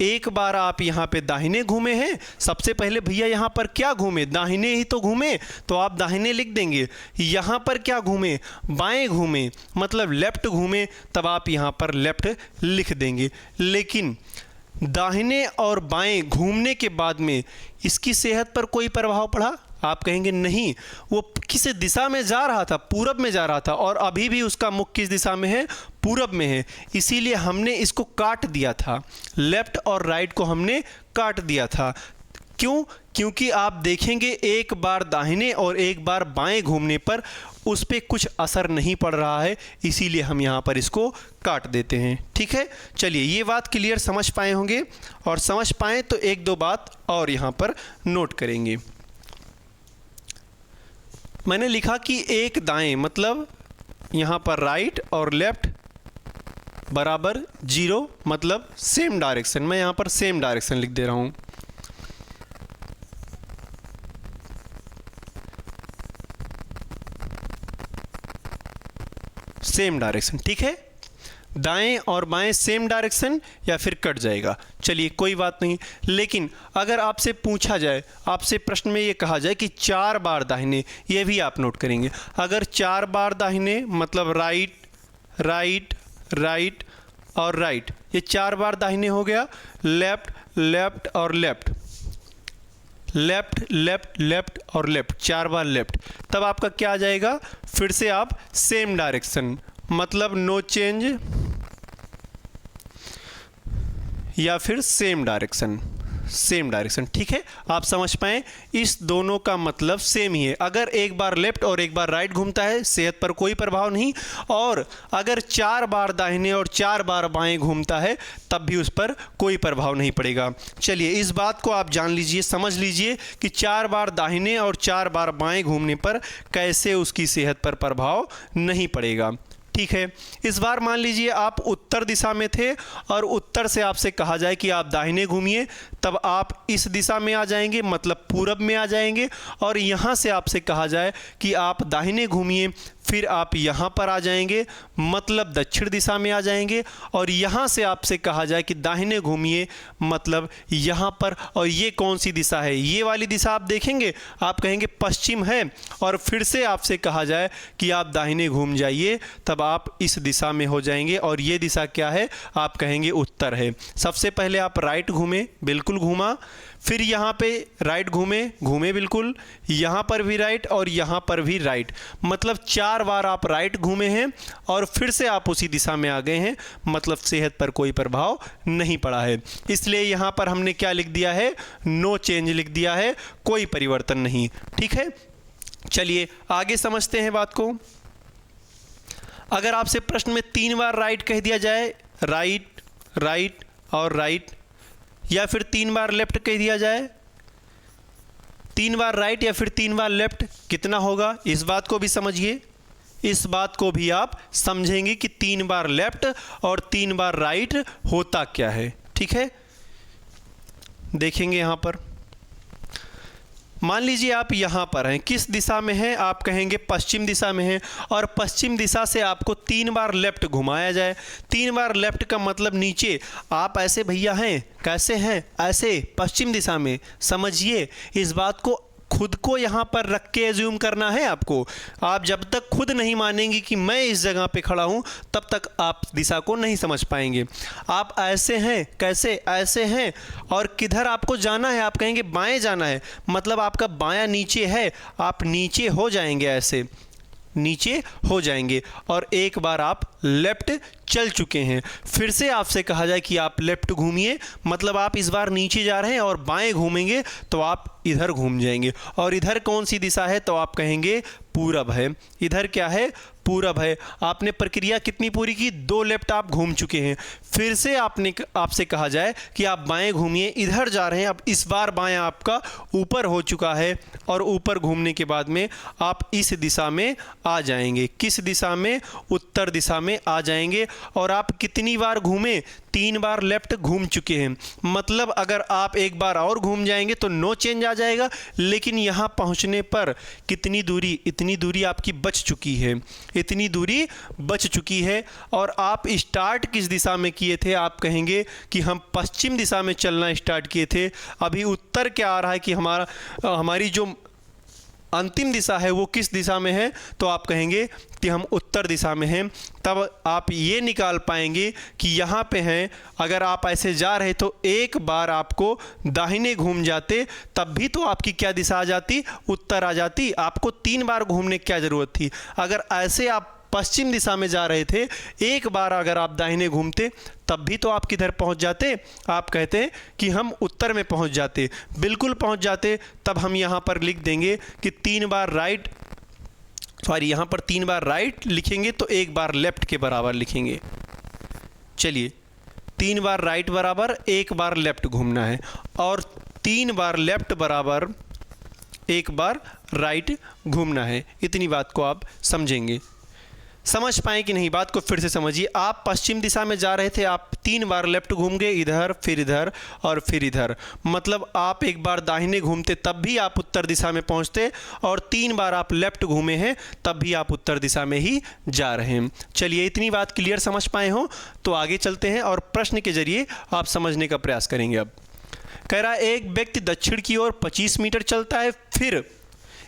1 बार आप यहाँ पे दाहिने घूमे हैं, सबसे पहले भैया यहाँ पर क्या घूमे, दाहिने ही तो घूमे, तो आप दाहिने लिख देंगे। यहाँ पर क्या घूमे, बाएं घूमे, मतलब लेफ्ट घूमे, तब आप यहाँ पर लेफ्ट लिख देंगे। लेकिन दाहिने और बाएं घूमने के बाद में इसकी सेहत पर कोई प्रभाव पड़ा, आप कहेंगे नहीं, वो किस दिशा में जा रहा था, पूरब में जा रहा था, और अभी भी उसका मुख किस दिशा में है, पूरब में है। इसीलिए हमने इसको काट दिया था, लेफ्ट और राइट को हमने काट दिया था। क्यों? क्योंकि आप देखेंगे 1 बार दाहिने और 1 बार बाएं घूमने पर उस पर कुछ असर नहीं पड़ रहा है, इसीलिए हम यहाँ पर इसको काट देते हैं। ठीक है, चलिए ये बात क्लियर समझ पाए होंगे, और समझ पाएँ तो 1-2 बात और यहाँ पर नोट करेंगे। मैंने लिखा कि एक दाएं, मतलब यहाँ पर राइट और लेफ्ट बराबर 0, मतलब सेम डायरेक्शन। मैं यहाँ पर सेम डायरेक्शन लिख दे रहा हूँ। सेम डायरेक्शन, ठीक है, दाएं और बाएं सेम डायरेक्शन, या फिर कट जाएगा, चलिए कोई बात नहीं। लेकिन अगर आपसे पूछा जाए, आपसे प्रश्न में ये कहा जाए कि 4 बार दाहिने, ये भी आप नोट करेंगे। अगर 4 बार दाहिने मतलब राइट राइट राइट और राइट, ये 4 बार दाहिने हो गया, लेफ्ट लेफ्ट और लेफ्ट, लेफ्ट लेफ्ट लेफ्ट और लेफ्ट, 4 बार लेफ्ट, तब आपका क्या आ जाएगा, फिर से आप सेम डायरेक्शन, मतलब नो चेंज या फिर सेम डायरेक्शन, सेम डायरेक्शन। ठीक है, आप समझ पाएँ, इस दोनों का मतलब सेम ही है। अगर 1 बार लेफ्ट और 1 बार राइट घूमता है, सेहत पर कोई प्रभाव नहीं, और अगर 4 बार दाहिने और 4 बार बाएं घूमता है, तब भी उस पर कोई प्रभाव नहीं पड़ेगा। चलिए इस बात को आप जान लीजिए, समझ लीजिए कि 4 बार दाहिने और 4 बार बाएं घूमने पर कैसे उसकी सेहत पर प्रभाव नहीं पड़ेगा। ठीक है, इस बार मान लीजिए आप उत्तर दिशा में थे और उत्तर से आपसे कहा जाए कि आप दाहिने घूमिए, तब आप इस दिशा में आ जाएंगे, मतलब पूरब में आ जाएंगे। और यहाँ से आपसे कहा जाए कि आप दाहिने घूमिए, फिर आप यहाँ पर आ जाएंगे, मतलब दक्षिण दिशा में आ जाएंगे। और यहाँ से आपसे कहा जाए कि दाहिने घूमिए, मतलब यहाँ पर। और ये कौन सी दिशा है, ये वाली दिशा आप देखेंगे, आप कहेंगे पश्चिम है, और फिर से आपसे कहा जाए कि आप दाहिने घूम जाइए, तब आप इस दिशा में हो जाएंगे। और ये दिशा क्या है, आप कहेंगे उत्तर है। सबसे पहले आप राइट घूमे, बिल्कुल घूमा, फिर यहाँ पे राइट घूमे बिल्कुल, यहाँ पर भी राइट और यहाँ पर भी राइट, मतलब 4 बार आप राइट घूमे हैं और फिर से आप उसी दिशा में आ गए हैं, मतलब सेहत पर कोई प्रभाव नहीं पड़ा है। इसलिए यहाँ पर हमने क्या लिख दिया है, नो चेंज लिख दिया है, कोई परिवर्तन नहीं। ठीक है, चलिए आगे समझते हैं बात को। अगर आपसे प्रश्न में 3 बार राइट कह दिया जाए, राइट, राइट और राइट, या फिर 3 बार लेफ्ट कह दिया जाए, 3 बार राइट या फिर 3 बार लेफ्ट, कितना होगा? इस बात को भी समझिए, इस बात को भी आप समझेंगे कि 3 बार लेफ्ट और 3 बार राइट होता क्या है। ठीक है, देखेंगे यहां पर। मान लीजिए आप यहाँ पर हैं, किस दिशा में हैं? आप कहेंगे पश्चिम दिशा में हैं, और पश्चिम दिशा से आपको 3 बार लेफ्ट घुमाया जाए। 3 बार लेफ्ट का मतलब नीचे, आप ऐसे भैया हैं, कैसे हैं? ऐसे पश्चिम दिशा में। समझिए, इस बात को खुद को यहाँ पर रख के एज्यूम करना है आपको। आप जब तक खुद नहीं मानेंगे कि मैं इस जगह पे खड़ा हूँ, तब तक आप दिशा को नहीं समझ पाएंगे। आप ऐसे हैं, कैसे? ऐसे हैं, और किधर आपको जाना है? आप कहेंगे बाएं जाना है, मतलब आपका बायां नीचे है, आप नीचे हो जाएंगे, ऐसे नीचे हो जाएंगे। और एक बार आप लेफ्ट चल चुके हैं, फिर से आपसे कहा जाए कि आप लेफ्ट घूमिए, मतलब आप इस बार नीचे जा रहे हैं और बाएं घूमेंगे तो आप इधर घूम जाएंगे। और इधर कौन सी दिशा है? तो आप कहेंगे पूरब है। इधर क्या है? पूरब है। आपने प्रक्रिया कितनी पूरी की? 2 लेफ्ट आप घूम चुके हैं। फिर से आपसे कहा जाए कि आप बाएं घूमिए, इधर जा रहे हैं, अब इस बार बाएं आपका ऊपर हो चुका है, और ऊपर घूमने के बाद में आप इस दिशा में आ जाएंगे। किस दिशा में? उत्तर दिशा में आ जाएंगे। और आप कितनी बार घूमें? 3 बार लेफ्ट घूम चुके हैं, मतलब अगर आप एक बार और घूम जाएंगे तो नो चेंज आ जाएगा। लेकिन यहाँ पहुँचने पर कितनी दूरी? इतनी दूरी आपकी बच चुकी है, इतनी दूरी बच चुकी है। और आप स्टार्ट किस दिशा में किए थे? आप कहेंगे कि हम पश्चिम दिशा में चलना स्टार्ट किए थे। अभी उत्तर क्या आ रहा है कि हमारी जो अंतिम दिशा है वो किस दिशा में है? तो आप कहेंगे कि हम उत्तर दिशा में हैं। तब आप ये निकाल पाएंगे कि यहाँ पे हैं। अगर आप ऐसे जा रहे तो एक बार आपको दाहिने घूम जाते, तब भी तो आपकी क्या दिशा आ जाती? उत्तर आ जाती। आपको 3 बार घूमने की क्या ज़रूरत थी? अगर ऐसे आप पश्चिम दिशा में जा रहे थे, एक बार अगर आप दाहिने घूमते, तब भी तो आप किधर पहुंच जाते? आप कहते हैं कि हम उत्तर में पहुंच जाते, बिल्कुल पहुंच जाते। तब हम यहाँ पर लिख देंगे कि 3 बार राइट, सॉरी यहाँ पर 3 बार राइट लिखेंगे तो 1 बार लेफ्ट के बराबर लिखेंगे। चलिए, 3 बार राइट बराबर 1 बार लेफ्ट घूमना है, और 3 बार लेफ्ट बराबर 1 बार राइट घूमना है। इतनी बात को आप समझेंगे। समझ पाए कि नहीं? बात को फिर से समझिए। आप पश्चिम दिशा में जा रहे थे, आप 3 बार लेफ्ट घूम गए, इधर फिर इधर और फिर इधर, मतलब आप एक बार दाहिने घूमते तब भी आप उत्तर दिशा में पहुंचते, और 3 बार आप लेफ्ट घूमे हैं तब भी आप उत्तर दिशा में ही जा रहे हैं। चलिए, इतनी बात क्लियर समझ पाए हो तो आगे चलते हैं और प्रश्न के जरिए आप समझने का प्रयास करेंगे। अब कह रहा है एक व्यक्ति दक्षिण की ओर 25 मीटर चलता है, फिर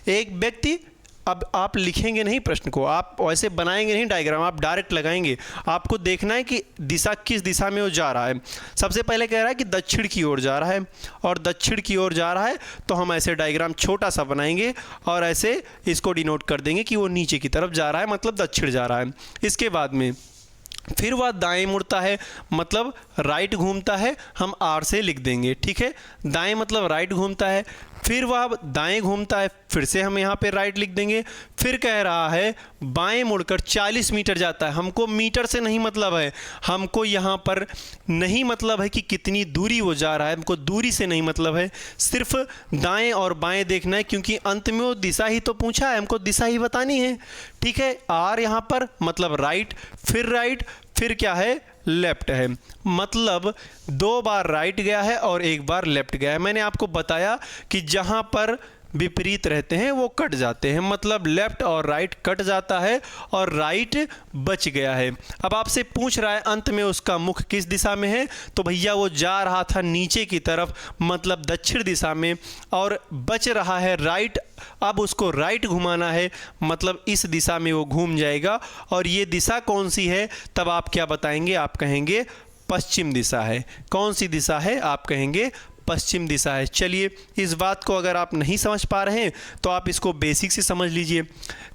एक व्यक्ति, अब आप लिखेंगे नहीं प्रश्न को, आप वैसे बनाएंगे नहीं डायग्राम, आप डायरेक्ट लगाएंगे। आपको देखना है कि दिशा किस दिशा में वो जा रहा है। सबसे पहले कह रहा है कि दक्षिण की ओर जा रहा है, और दक्षिण की ओर जा रहा है तो हम ऐसे डायग्राम छोटा सा बनाएंगे और ऐसे इसको डिनोट कर देंगे कि वो नीचे की तरफ जा रहा है, मतलब दक्षिण जा रहा है। इसके बाद में फिर वह दाएं मुड़ता है, मतलब राइट घूमता है, हम आर से लिख देंगे। ठीक है, दाएं मतलब राइट घूमता है, फिर वह दाएं घूमता है, फिर से हम यहाँ पे राइट लिख देंगे। फिर कह रहा है बाएं मुड़कर 40 मीटर जाता है। हमको मीटर से नहीं मतलब है, हमको यहाँ पर नहीं मतलब है कि कितनी दूरी वो जा रहा है, हमको दूरी से नहीं मतलब है, सिर्फ दाएं और बाएं देखना है, क्योंकि अंत में वो दिशा ही तो पूछा है, हमको दिशा ही बतानी है। ठीक है, आर यहाँ पर मतलब राइट, फिर क्या है? लेफ्ट है, मतलब 2 बार राइट गया है और 1 बार लेफ्ट गया है। मैंने आपको बताया कि जहाँ पर विपरीत रहते हैं वो कट जाते हैं, मतलब लेफ्ट और राइट कट जाता है और राइट बच गया है। अब आपसे पूछ रहा है अंत में उसका मुख किस दिशा में है, तो भैया वो जा रहा था नीचे की तरफ, मतलब दक्षिण दिशा में, और बच रहा है राइट। अब उसको राइट घुमाना है, मतलब इस दिशा में वो घूम जाएगा। और ये दिशा कौन सी है? तब आप क्या बताएंगे? आप कहेंगे पश्चिम दिशा है। कौन सी दिशा है? आप कहेंगे पश्चिम दिशा है। चलिए, इस बात को अगर आप नहीं समझ पा रहे हैं तो आप इसको बेसिक से समझ लीजिए।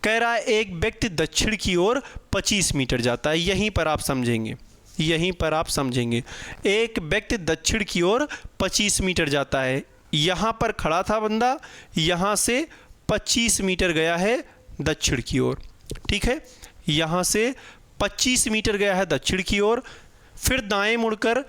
कह रहा है एक व्यक्ति दक्षिण की ओर 25 मीटर जाता है, यहीं पर आप समझेंगे, यहीं पर आप समझेंगे। एक व्यक्ति दक्षिण की ओर 25 मीटर जाता है, यहाँ पर खड़ा था बंदा, यहाँ से 25 मीटर गया है दक्षिण की ओर। ठीक है, यहाँ से 25 मीटर गया है दक्षिण की ओर, फिर दाएं मुड़कर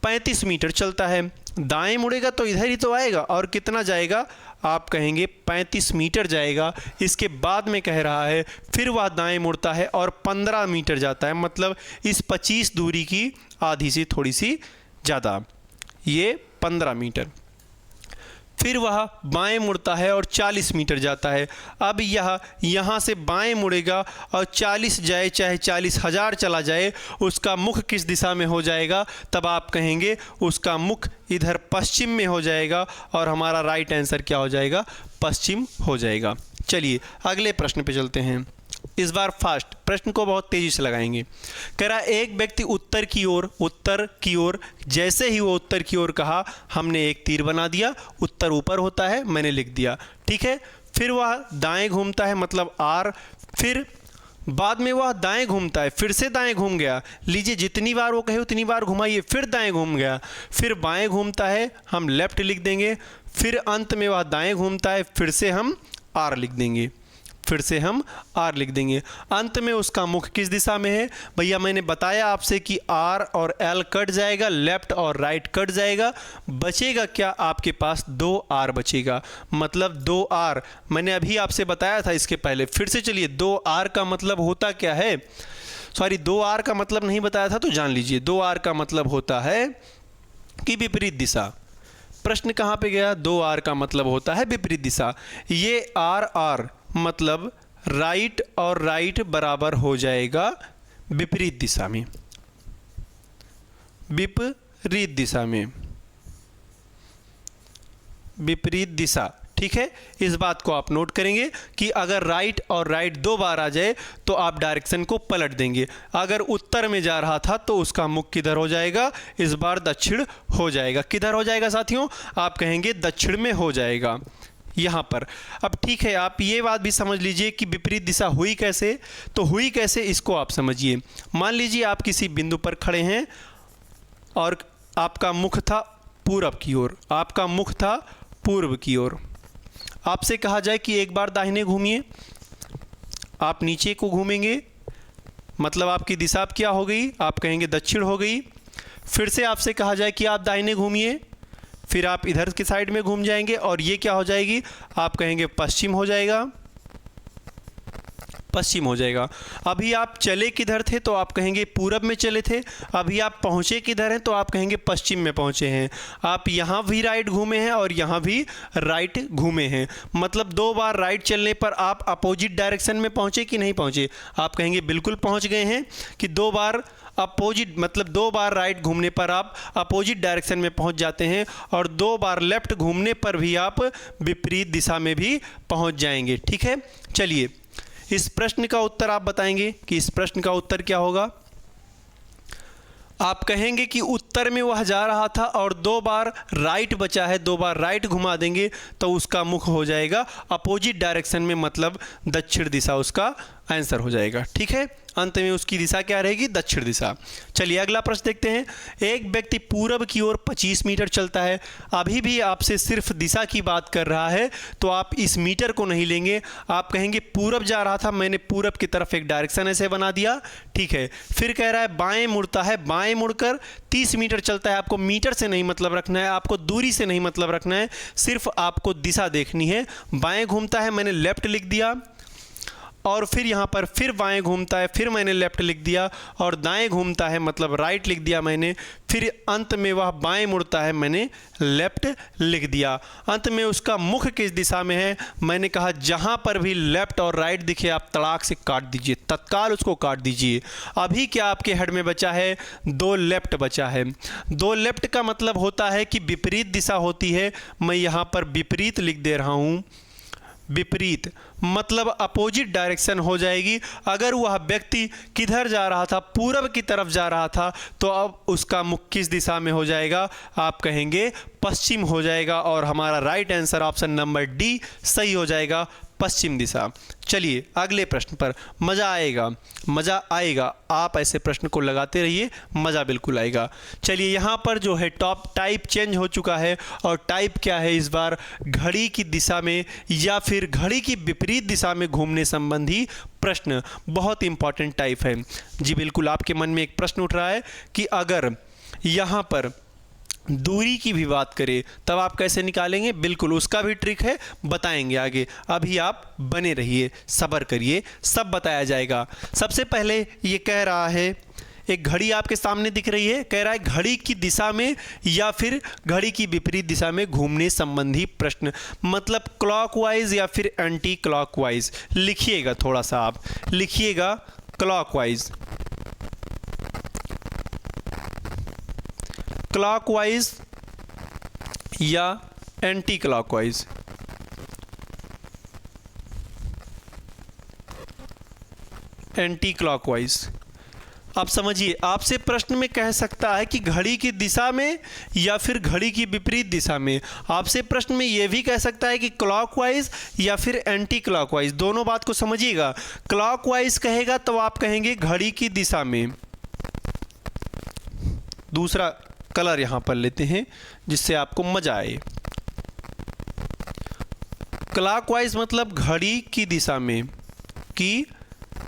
35 मीटर चलता है। दाएं मुड़ेगा तो इधर ही तो आएगा, और कितना जाएगा, आप कहेंगे 35 मीटर जाएगा। इसके बाद में कह रहा है फिर वह दाएं मुड़ता है और 15 मीटर जाता है, मतलब इस 25 दूरी की आधी से थोड़ी सी ज़्यादा, ये 15 मीटर। फिर वह बाएं मुड़ता है और 40 मीटर जाता है। अब यह यहाँ से बाएं मुड़ेगा और 40 जाए चाहे 40,000 चला जाए, उसका मुख किस दिशा में हो जाएगा, तब आप कहेंगे उसका मुख इधर पश्चिम में हो जाएगा, और हमारा राइट आंसर क्या हो जाएगा, पश्चिम हो जाएगा। चलिए अगले प्रश्न पे चलते हैं। इस बार फास्ट प्रश्न को बहुत तेजी से लगाएंगे। कह रहा एक व्यक्ति उत्तर की ओर जैसे ही वो उत्तर की ओर कहा, हमने एक तीर बना दिया, उत्तर ऊपर होता है, मैंने लिख दिया, ठीक है। फिर वह दाएं घूमता है, मतलब आर, फिर बाद में वह दाएं घूमता है, फिर से दाएं घूम गया, लीजिए जितनी बार वो कहे उतनी बार घुमाइए, फिर दाएं घूम गया, फिर बाएं घूमता है, हम लेफ्ट लिख देंगे, फिर अंत में वह दाएं घूमता है, फिर से हम आर लिख देंगे, अंत में उसका मुख किस दिशा में है, भैया मैंने बताया आपसे कि आर और एल कट जाएगा, लेफ्ट और राइट कट जाएगा, बचेगा क्या, आपके पास 2 आर बचेगा, मतलब 2 आर मैंने अभी आपसे बताया था इसके पहले, फिर से चलिए 2 आर का मतलब होता क्या है, सॉरी 2 आर का मतलब नहीं बताया था तो जान लीजिए, 2 आर का मतलब होता है कि विपरीत दिशा। प्रश्न कहाँ पे गया, 2 आर का मतलब होता है विपरीत दिशा। ये आर मतलब राइट और राइट बराबर हो जाएगा विपरीत दिशा में, विपरीत दिशा, ठीक है। इस बात को आप नोट करेंगे कि अगर राइट और राइट 2 बार आ जाए तो आप डायरेक्शन को पलट देंगे। अगर उत्तर में जा रहा था तो उसका मुख किधर हो जाएगा, इस बार दक्षिण हो जाएगा। किधर हो जाएगा साथियों, आप कहेंगे दक्षिण में हो जाएगा यहाँ पर। अब ठीक है, आप ये बात भी समझ लीजिए कि विपरीत दिशा हुई कैसे, तो हुई कैसे इसको आप समझिए। मान लीजिए आप किसी बिंदु पर खड़े हैं और आपका मुख था पूरब की ओर, आपसे कहा जाए कि एक बार दाहिने घूमिए, आप नीचे को घूमेंगे, मतलब आपकी दिशा क्या हो गई, आप कहेंगे दक्षिण हो गई। फिर से आपसे कहा जाए कि आप दाहिने घूमिए, फिर आप इधर की साइड में घूम जाएंगे और ये क्या हो जाएगी, आप कहेंगे पश्चिम हो जाएगा। अभी आप चले किधर थे तो आप कहेंगे पूरब में चले थे, अभी आप पहुँचे किधर हैं तो आप कहेंगे पश्चिम में पहुँचे हैं। आप यहाँ भी राइट घूमे हैं और यहाँ भी राइट घूमे हैं, मतलब 2 बार राइट चलने पर आप अपोजिट डायरेक्शन में पहुँचे कि नहीं पहुँचे, आप कहेंगे बिल्कुल पहुँच गए हैं, कि 2 बार अपोजिट, मतलब 2 बार राइट घूमने पर आप अपोजिट डायरेक्शन में पहुंच जाते हैं, और 2 बार लेफ्ट घूमने पर भी आप विपरीत दिशा में भी पहुंच जाएंगे, ठीक है। चलिए इस प्रश्न का उत्तर आप बताएंगे कि इस प्रश्न का उत्तर क्या होगा। आप कहेंगे कि उत्तर में वह जा रहा था और 2 बार राइट बचा है, 2 बार राइट घुमा देंगे तो उसका मुख हो जाएगा अपोजिट डायरेक्शन में, मतलब दक्षिण दिशा उसका आंसर हो जाएगा, ठीक है। अंत में उसकी दिशा क्या रहेगी, दक्षिण दिशा। चलिए अगला प्रश्न देखते हैं। एक व्यक्ति पूरब की ओर 25 मीटर चलता है, अभी भी आपसे सिर्फ दिशा की बात कर रहा है, तो आप इस मीटर को नहीं लेंगे, आप कहेंगे पूरब जा रहा था, मैंने पूरब की तरफ एक डायरेक्शन ऐसे बना दिया, ठीक है। फिर कह रहा है बाएं मुड़ता है, बाएं मुड़कर 30 मीटर चलता है। आपको मीटर से नहीं मतलब रखना है, आपको दूरी से नहीं मतलब रखना है, सिर्फ आपको दिशा देखनी है। बाएं घूमता है, मैंने लेफ्ट लिख दिया, और फिर यहाँ पर फिर बाएं घूमता है, फिर मैंने लेफ्ट लिख दिया, और दाएं घूमता है मतलब राइट लिख दिया मैंने, फिर अंत में वह बाएं मुड़ता है, मैंने लेफ्ट लिख दिया। अंत में उसका मुख किस दिशा में है, मैंने कहा जहाँ पर भी लेफ्ट और राइट दिखे आप तड़ाक से काट दीजिए, तत्काल उसको काट दीजिए। अभी क्या आपके हेड में बचा है, 2 लेफ्ट बचा है। 2 लेफ्ट का मतलब होता है कि विपरीत दिशा होती है, मैं यहाँ पर विपरीत लिख दे रहा हूँ, विपरीत मतलब अपोजिट डायरेक्शन हो जाएगी। अगर वह व्यक्ति किधर जा रहा था, पूरब की तरफ जा रहा था, तो अब उसका मुख किस दिशा में हो जाएगा, आप कहेंगे पश्चिम हो जाएगा और हमारा right answer option number D सही हो जाएगा, पश्चिम दिशा। चलिए अगले प्रश्न पर। मज़ा आएगा, मज़ा आएगा, आप ऐसे प्रश्न को लगाते रहिए, मज़ा बिल्कुल आएगा। चलिए यहाँ पर जो है टॉप टाइप चेंज हो चुका है और टाइप क्या है इस बार, घड़ी की दिशा में या फिर घड़ी की विपरीत दिशा में घूमने संबंधी प्रश्न। बहुत इंपॉर्टेंट टाइप है जी। बिल्कुल आपके मन में एक प्रश्न उठ रहा है कि अगर यहाँ पर दूरी की भी बात करें तब आप कैसे निकालेंगे। बिल्कुल उसका भी ट्रिक है, बताएंगे आगे। अभी आप बने रहिए, सब्र करिए, सब बताया जाएगा। सबसे पहले ये कह रहा है, एक घड़ी आपके सामने दिख रही है, कह रहा है घड़ी की दिशा में या फिर घड़ी की विपरीत दिशा में घूमने संबंधी प्रश्न। मतलब क्लॉकवाइज या फिर एंटी क्लॉकवाइज। लिखिएगा, थोड़ा सा आप लिखिएगा, क्लॉकवाइज, क्लॉकवाइज या एंटी क्लॉकवाइज। Anti clockwise. आप समझिए, आपसे प्रश्न में कह सकता है कि घड़ी की दिशा में या फिर घड़ी की विपरीत दिशा में। आपसे प्रश्न में यह भी कह सकता है कि क्लॉकवाइज या फिर एंटी क्लॉकवाइज। दोनों बात को समझिएगा। क्लॉकवाइज कहेगा तो आप कहेंगे घड़ी की दिशा में। दूसरा कलर यहां पर लेते हैं जिससे आपको मजा आए। क्लॉकवाइज मतलब घड़ी की दिशा में, की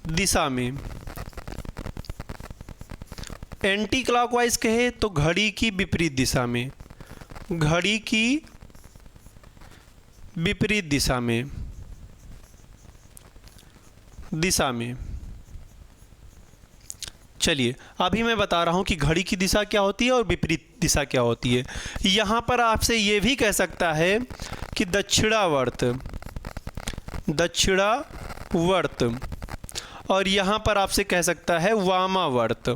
दिशा में। एंटी क्लॉकवाइज कहे तो घड़ी की विपरीत दिशा में, घड़ी की विपरीत दिशा में, दिशा में। चलिए अभी मैं बता रहा हूं कि घड़ी की दिशा क्या होती है और विपरीत दिशा क्या होती है। यहां पर आपसे यह भी कह सकता है कि दक्षिणावर्त, दक्षिणावर्त, और यहां पर आपसे कह सकता है वामावर्त।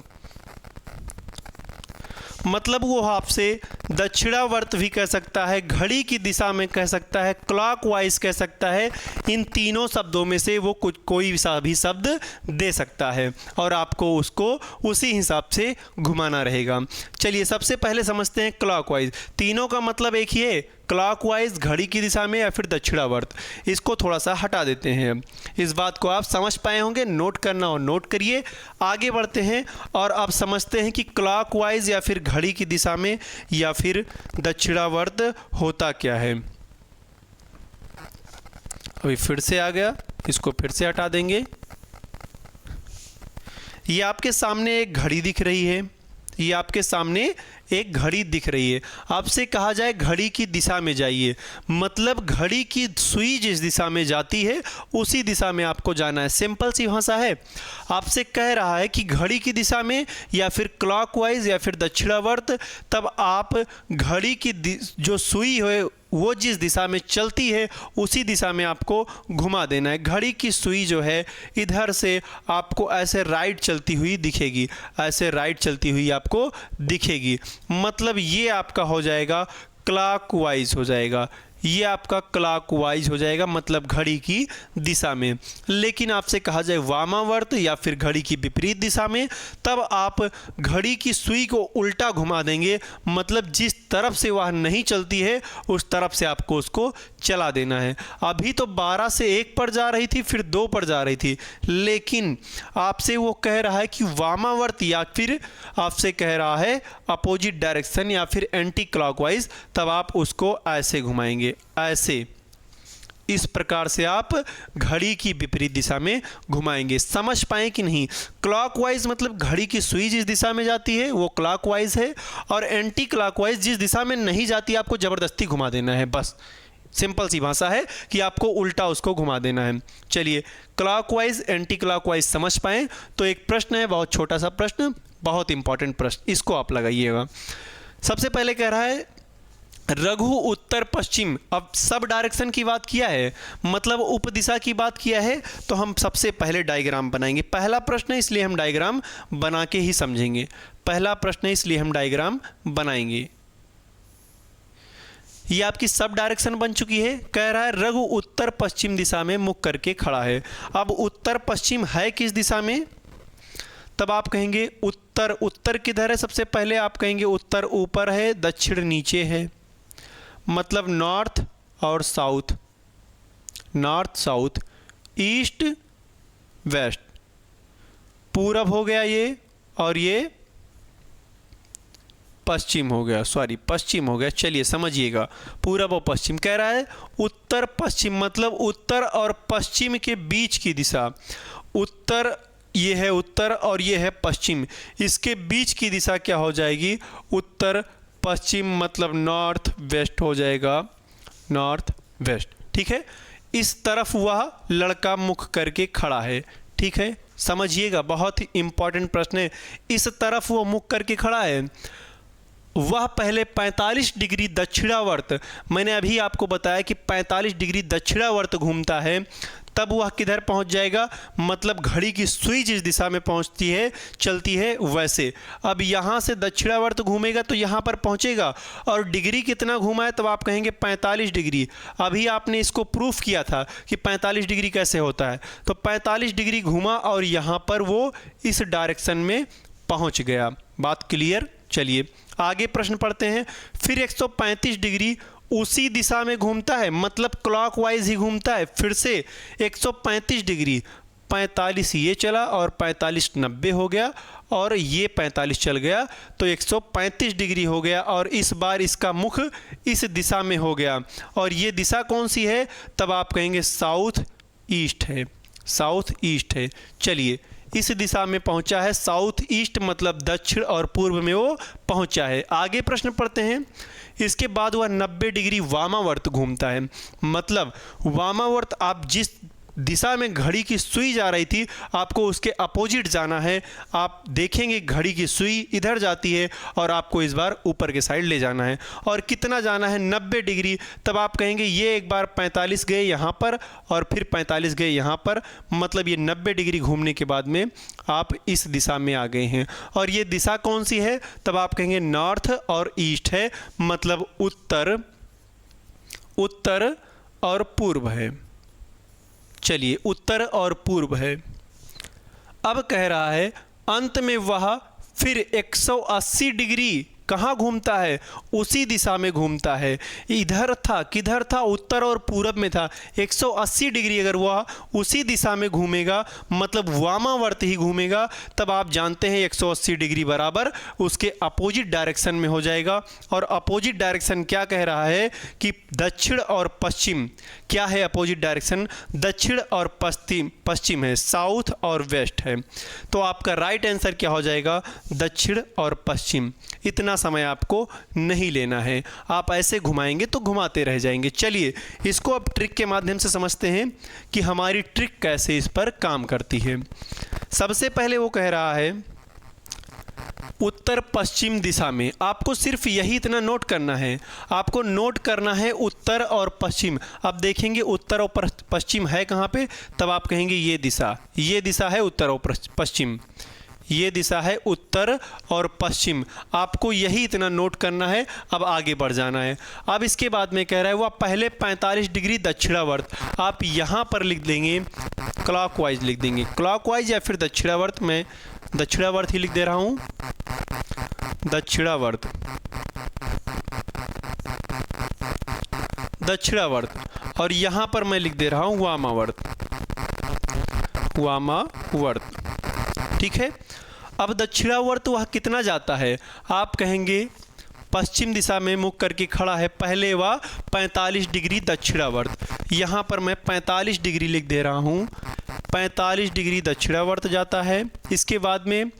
मतलब वो आपसे दक्षिणावर्त भी कह सकता है, घड़ी की दिशा में कह सकता है, क्लॉकवाइज कह सकता है। इन तीनों शब्दों में से वो कुछ कोई भी शब्द दे सकता है और आपको उसको उसी हिसाब से घुमाना रहेगा। चलिए सबसे पहले समझते हैं क्लॉकवाइज। तीनों का मतलब एक ही है, क्लॉकवाइज घड़ी की दिशा में या फिर दक्षिणावर्त। इसको थोड़ा सा हटा देते हैं। इस बात को आप समझ पाए होंगे, नोट करना हो नोट करिए। आगे बढ़ते हैं और आप समझते हैं कि क्लॉकवाइज या फिर घड़ी की दिशा में या फिर दक्षिणावर्त होता क्या है। अभी फिर से आ गया, इसको फिर से हटा देंगे। ये आपके सामने एक घड़ी दिख रही है, ये आपके सामने एक घड़ी दिख रही है। आपसे कहा जाए घड़ी की दिशा में जाइए, मतलब घड़ी की सुई जिस दिशा में जाती है उसी दिशा में आपको जाना है। सिंपल सी भाषा है। आपसे कह रहा है कि घड़ी की दिशा में या फिर क्लॉकवाइज या फिर दक्षिणावर्त, तब आप घड़ी की जो सुई है वो जिस दिशा में चलती है उसी दिशा में आपको घुमा देना है। घड़ी की सुई जो है इधर से आपको ऐसे राइट चलती हुई दिखेगी, ऐसे राइट चलती हुई आपको दिखेगी। मतलब ये आपका हो जाएगा क्लॉकवाइज हो जाएगा, ये आपका क्लॉकवाइज हो जाएगा, मतलब घड़ी की दिशा में। लेकिन आपसे कहा जाए वामावर्त या फिर घड़ी की विपरीत दिशा में, तब आप घड़ी की सुई को उल्टा घुमा देंगे, मतलब जिस तरफ से वह नहीं चलती है उस तरफ से आपको उसको चला देना है। अभी तो 12 से 1 पर जा रही थी, फिर 2 पर जा रही थी, लेकिन आपसे वो कह रहा है कि वामावर्त या फिर आपसे कह रहा है अपोजिट डायरेक्शन या फिर एंटी क्लॉकवाइज, तब आप उसको ऐसे घुमाएंगे, ऐसे। इस प्रकार से आप घड़ी की विपरीत दिशा में घुमाएंगे। समझ पाए कि नहीं? क्लॉकवाइज मतलब घड़ी की सुई जिस दिशा में जाती है वो क्लॉकवाइज है, और एंटी क्लॉकवाइज जिस दिशा में नहीं जाती आपको ज़बरदस्ती घुमा देना है। बस सिंपल सी भाषा है कि आपको उल्टा उसको घुमा देना है। चलिए क्लॉकवाइज एंटी क्लॉकवाइज समझ पाए तो एक प्रश्न है, बहुत छोटा सा प्रश्न, बहुत इंपॉर्टेंट प्रश्न, इसको आप लगाइएगा। सबसे पहले कह रहा है रघु उत्तर पश्चिम। अब सब डायरेक्शन की बात किया है, मतलब उप दिशा की बात किया है, तो हम सबसे पहले डायग्राम बनाएंगे। पहला प्रश्न है इसलिए हम डायग्राम बना के ही समझेंगे। पहला प्रश्न है इसलिए हम डायग्राम बनाएंगे। ये आपकी सब डायरेक्शन बन चुकी है। कह रहा है रघु उत्तर पश्चिम दिशा में मुख करके खड़ा है। अब उत्तर पश्चिम है किस दिशा में? तब आप कहेंगे उत्तर। उत्तर किधर है? सबसे पहले आप कहेंगे उत्तर ऊपर है, दक्षिण नीचे है। मतलब नॉर्थ और south, north south, east west, पूरब हो गया ये, और ये पश्चिम हो गया, सॉरी पश्चिम हो गया। चलिए समझिएगा, पूरब और पश्चिम कह रहा है। उत्तर पश्चिम मतलब उत्तर और पश्चिम के बीच की दिशा। उत्तर ये है उत्तर और ये है पश्चिम, इसके बीच की दिशा क्या हो जाएगी? उत्तर पश्चिम मतलब नॉर्थ वेस्ट हो जाएगा, नॉर्थ वेस्ट। ठीक है, इस तरफ वह लड़का मुख करके खड़ा है। ठीक है, समझिएगा, बहुत ही इंपॉर्टेंट प्रश्न है। इस तरफ वो मुख करके खड़ा है, वह पहले 45 डिग्री दक्षिणावर्त, मैंने अभी आपको बताया कि 45 डिग्री दक्षिणावर्त घूमता है, तब वह किधर पहुंच जाएगा? मतलब घड़ी की सुई जिस दिशा में पहुंचती है, चलती है वैसे। अब यहाँ से दक्षिणावर्त घूमेगा तो यहाँ पर पहुँचेगा, और डिग्री कितना घूमा है तब आप कहेंगे 45 डिग्री। अभी आपने इसको प्रूफ किया था कि 45 डिग्री कैसे होता है, तो 45 डिग्री घूमा और यहाँ पर वो इस डायरेक्शन में पहुँच गया। बात क्लियर? चलिए आगे प्रश्न पढ़ते हैं। फिर 135 डिग्री उसी दिशा में घूमता है, मतलब क्लॉकवाइज ही घूमता है। फिर से 135 डिग्री, 45 ये चला और 45 90 हो गया, और ये 45 चल गया, तो 135 डिग्री हो गया, और इस बार इसका मुख इस दिशा में हो गया। और ये दिशा कौन सी है? तब आप कहेंगे साउथ ईस्ट है, साउथ ईस्ट है। चलिए इस दिशा में पहुंचा है, साउथ ईस्ट मतलब दक्षिण और पूर्व में वो पहुंचा है। आगे प्रश्न पढ़ते हैं। इसके बाद वह 90 डिग्री वामावर्त घूमता है, मतलब वामावर्त आप जिस दिशा में घड़ी की सुई जा रही थी आपको उसके अपोजिट जाना है। आप देखेंगे घड़ी की सुई इधर जाती है और आपको इस बार ऊपर के साइड ले जाना है। और कितना जाना है? 90 डिग्री। तब आप कहेंगे ये एक बार 45 गए यहाँ पर और फिर 45 गए यहाँ पर, मतलब ये 90 डिग्री घूमने के बाद में आप इस दिशा में आ गए हैं। और ये दिशा कौन सी है? तब आप कहेंगे नॉर्थ और ईस्ट है, मतलब उत्तर, उत्तर और पूर्व है। चलिए उत्तर और पूर्व है। अब कह रहा है अंत में वह फिर 180 डिग्री कहाँ घूमता है? उसी दिशा में घूमता है। इधर था, किधर था? उत्तर और पूरब में था। 180 डिग्री अगर वह उसी दिशा में घूमेगा मतलब वामावर्त ही घूमेगा, तब आप जानते हैं 180 डिग्री बराबर उसके अपोजिट डायरेक्शन में हो जाएगा। और अपोजिट डायरेक्शन क्या कह रहा है कि दक्षिण और पश्चिम। क्या है अपोजिट डायरेक्शन? दक्षिण और पश्चिम, पश्चिम है, साउथ और वेस्ट है। तो आपका राइट आंसर क्या हो जाएगा? दक्षिण और पश्चिम। इतना समय आपको नहीं लेना है, आप ऐसे घुमाएंगे तो घुमाते रह जाएंगे। चलिए इसको अब ट्रिक के माध्यम से समझते हैं कि हमारी ट्रिक कैसे इस पर काम करती है। सबसे पहले वो कह रहा है उत्तर पश्चिम दिशा में, आपको सिर्फ यही इतना नोट करना है, आपको नोट करना है उत्तर और पश्चिम। अब देखेंगे उत्तर और पश्चिम है कहाँ पे? तब आप कहेंगे ये दिशा है उत्तर और पश्चिम, ये दिशा है उत्तर और पश्चिम। आपको यही इतना नोट करना है, अब आगे बढ़ जाना है। अब इसके बाद में कह रहा है वह पहले 45 डिग्री दक्षिणावर्त, आप यहाँ पर लिख देंगे क्लॉकवाइज, लिख देंगे क्लॉकवाइज या फिर दक्षिणावर्त। मैं दक्षिणावर्त ही लिख दे रहा हूँ, दक्षिणावर्त, दक्षिणावर्त। और यहाँ पर मैं लिख दे रहा हूँ वामावर्त, वामावर्त। ठीक है, अब दक्षिणावर्त वह कितना जाता है? आप कहेंगे पश्चिम दिशा में मुख करके खड़ा है, पहले वह 45 डिग्री दक्षिणावर्त, यहाँ पर मैं 45 डिग्री लिख दे रहा हूँ, 45 डिग्री दक्षिणावर्त जाता है। इसके बाद में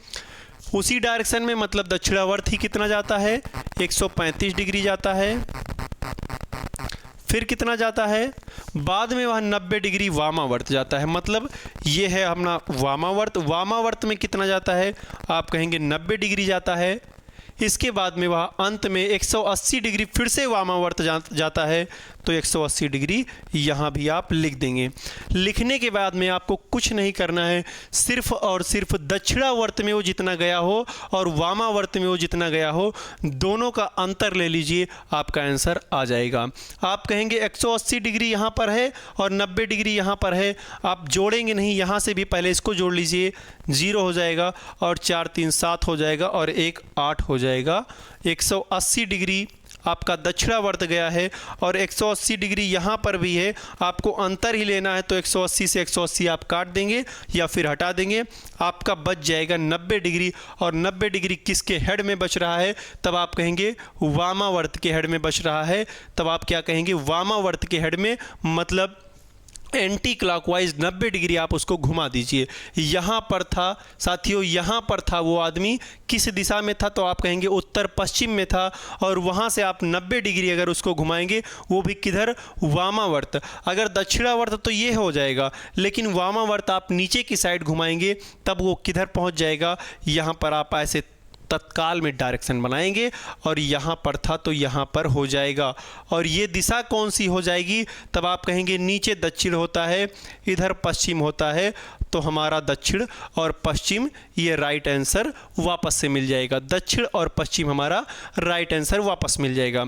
उसी डायरेक्शन में मतलब दक्षिणावर्त ही कितना जाता है? 135 डिग्री जाता है। फिर कितना जाता है? बाद में वह 90 डिग्री वामावर्त जाता है, मतलब ये है अपना वामावर्त। वामावर्त में कितना जाता है? आप कहेंगे 90 डिग्री जाता है। इसके बाद में वह अंत में 180 डिग्री फिर से वामावर्त जाता है, तो 180 डिग्री यहाँ भी आप लिख देंगे। लिखने के बाद में आपको कुछ नहीं करना है, सिर्फ और सिर्फ दक्षिणावर्त में वो जितना गया हो और वामावर्त में वो जितना गया हो, दोनों का अंतर ले लीजिए, आपका आंसर आ जाएगा। आप कहेंगे 180 डिग्री यहाँ पर है और 90 डिग्री यहाँ पर है, आप जोड़ेंगे नहीं, यहाँ से भी पहले इसको जोड़ लीजिए, 0 हो जाएगा और 4 3 7 हो जाएगा और 1 8 हो जाएगा। 180 डिग्री आपका दक्षिणावर्त गया है और 180 डिग्री यहाँ पर भी है, आपको अंतर ही लेना है तो 180 से 180 आप काट देंगे या फिर हटा देंगे, आपका बच जाएगा 90 डिग्री। और 90 डिग्री किसके हेड में बच रहा है? तब आप कहेंगे वामावर्त के हेड में बच रहा है। तब आप क्या कहेंगे? वामावर्त के हेड में, मतलब एंटी क्लॉकवाइज 90 डिग्री आप उसको घुमा दीजिए। यहाँ पर था साथियों, यहाँ पर था वो आदमी, किस दिशा में था? तो आप कहेंगे उत्तर पश्चिम में था, और वहाँ से आप 90 डिग्री अगर उसको घुमाएंगे, वो भी किधर? वामावर्त। अगर दक्षिणावर्त तो ये हो जाएगा, लेकिन वामावर्त आप नीचे की साइड घुमाएंगे तब वो किधर पहुँच जाएगा? यहाँ पर आप ऐसे तत्काल में डायरेक्शन बनाएंगे और यहाँ पर था तो यहाँ पर हो जाएगा। और ये दिशा कौन सी हो जाएगी? तब आप कहेंगे नीचे दक्षिण होता है, इधर पश्चिम होता है, तो हमारा दक्षिण और पश्चिम ये राइट आंसर वापस से मिल जाएगा। दक्षिण और पश्चिम हमारा राइट आंसर वापस मिल जाएगा।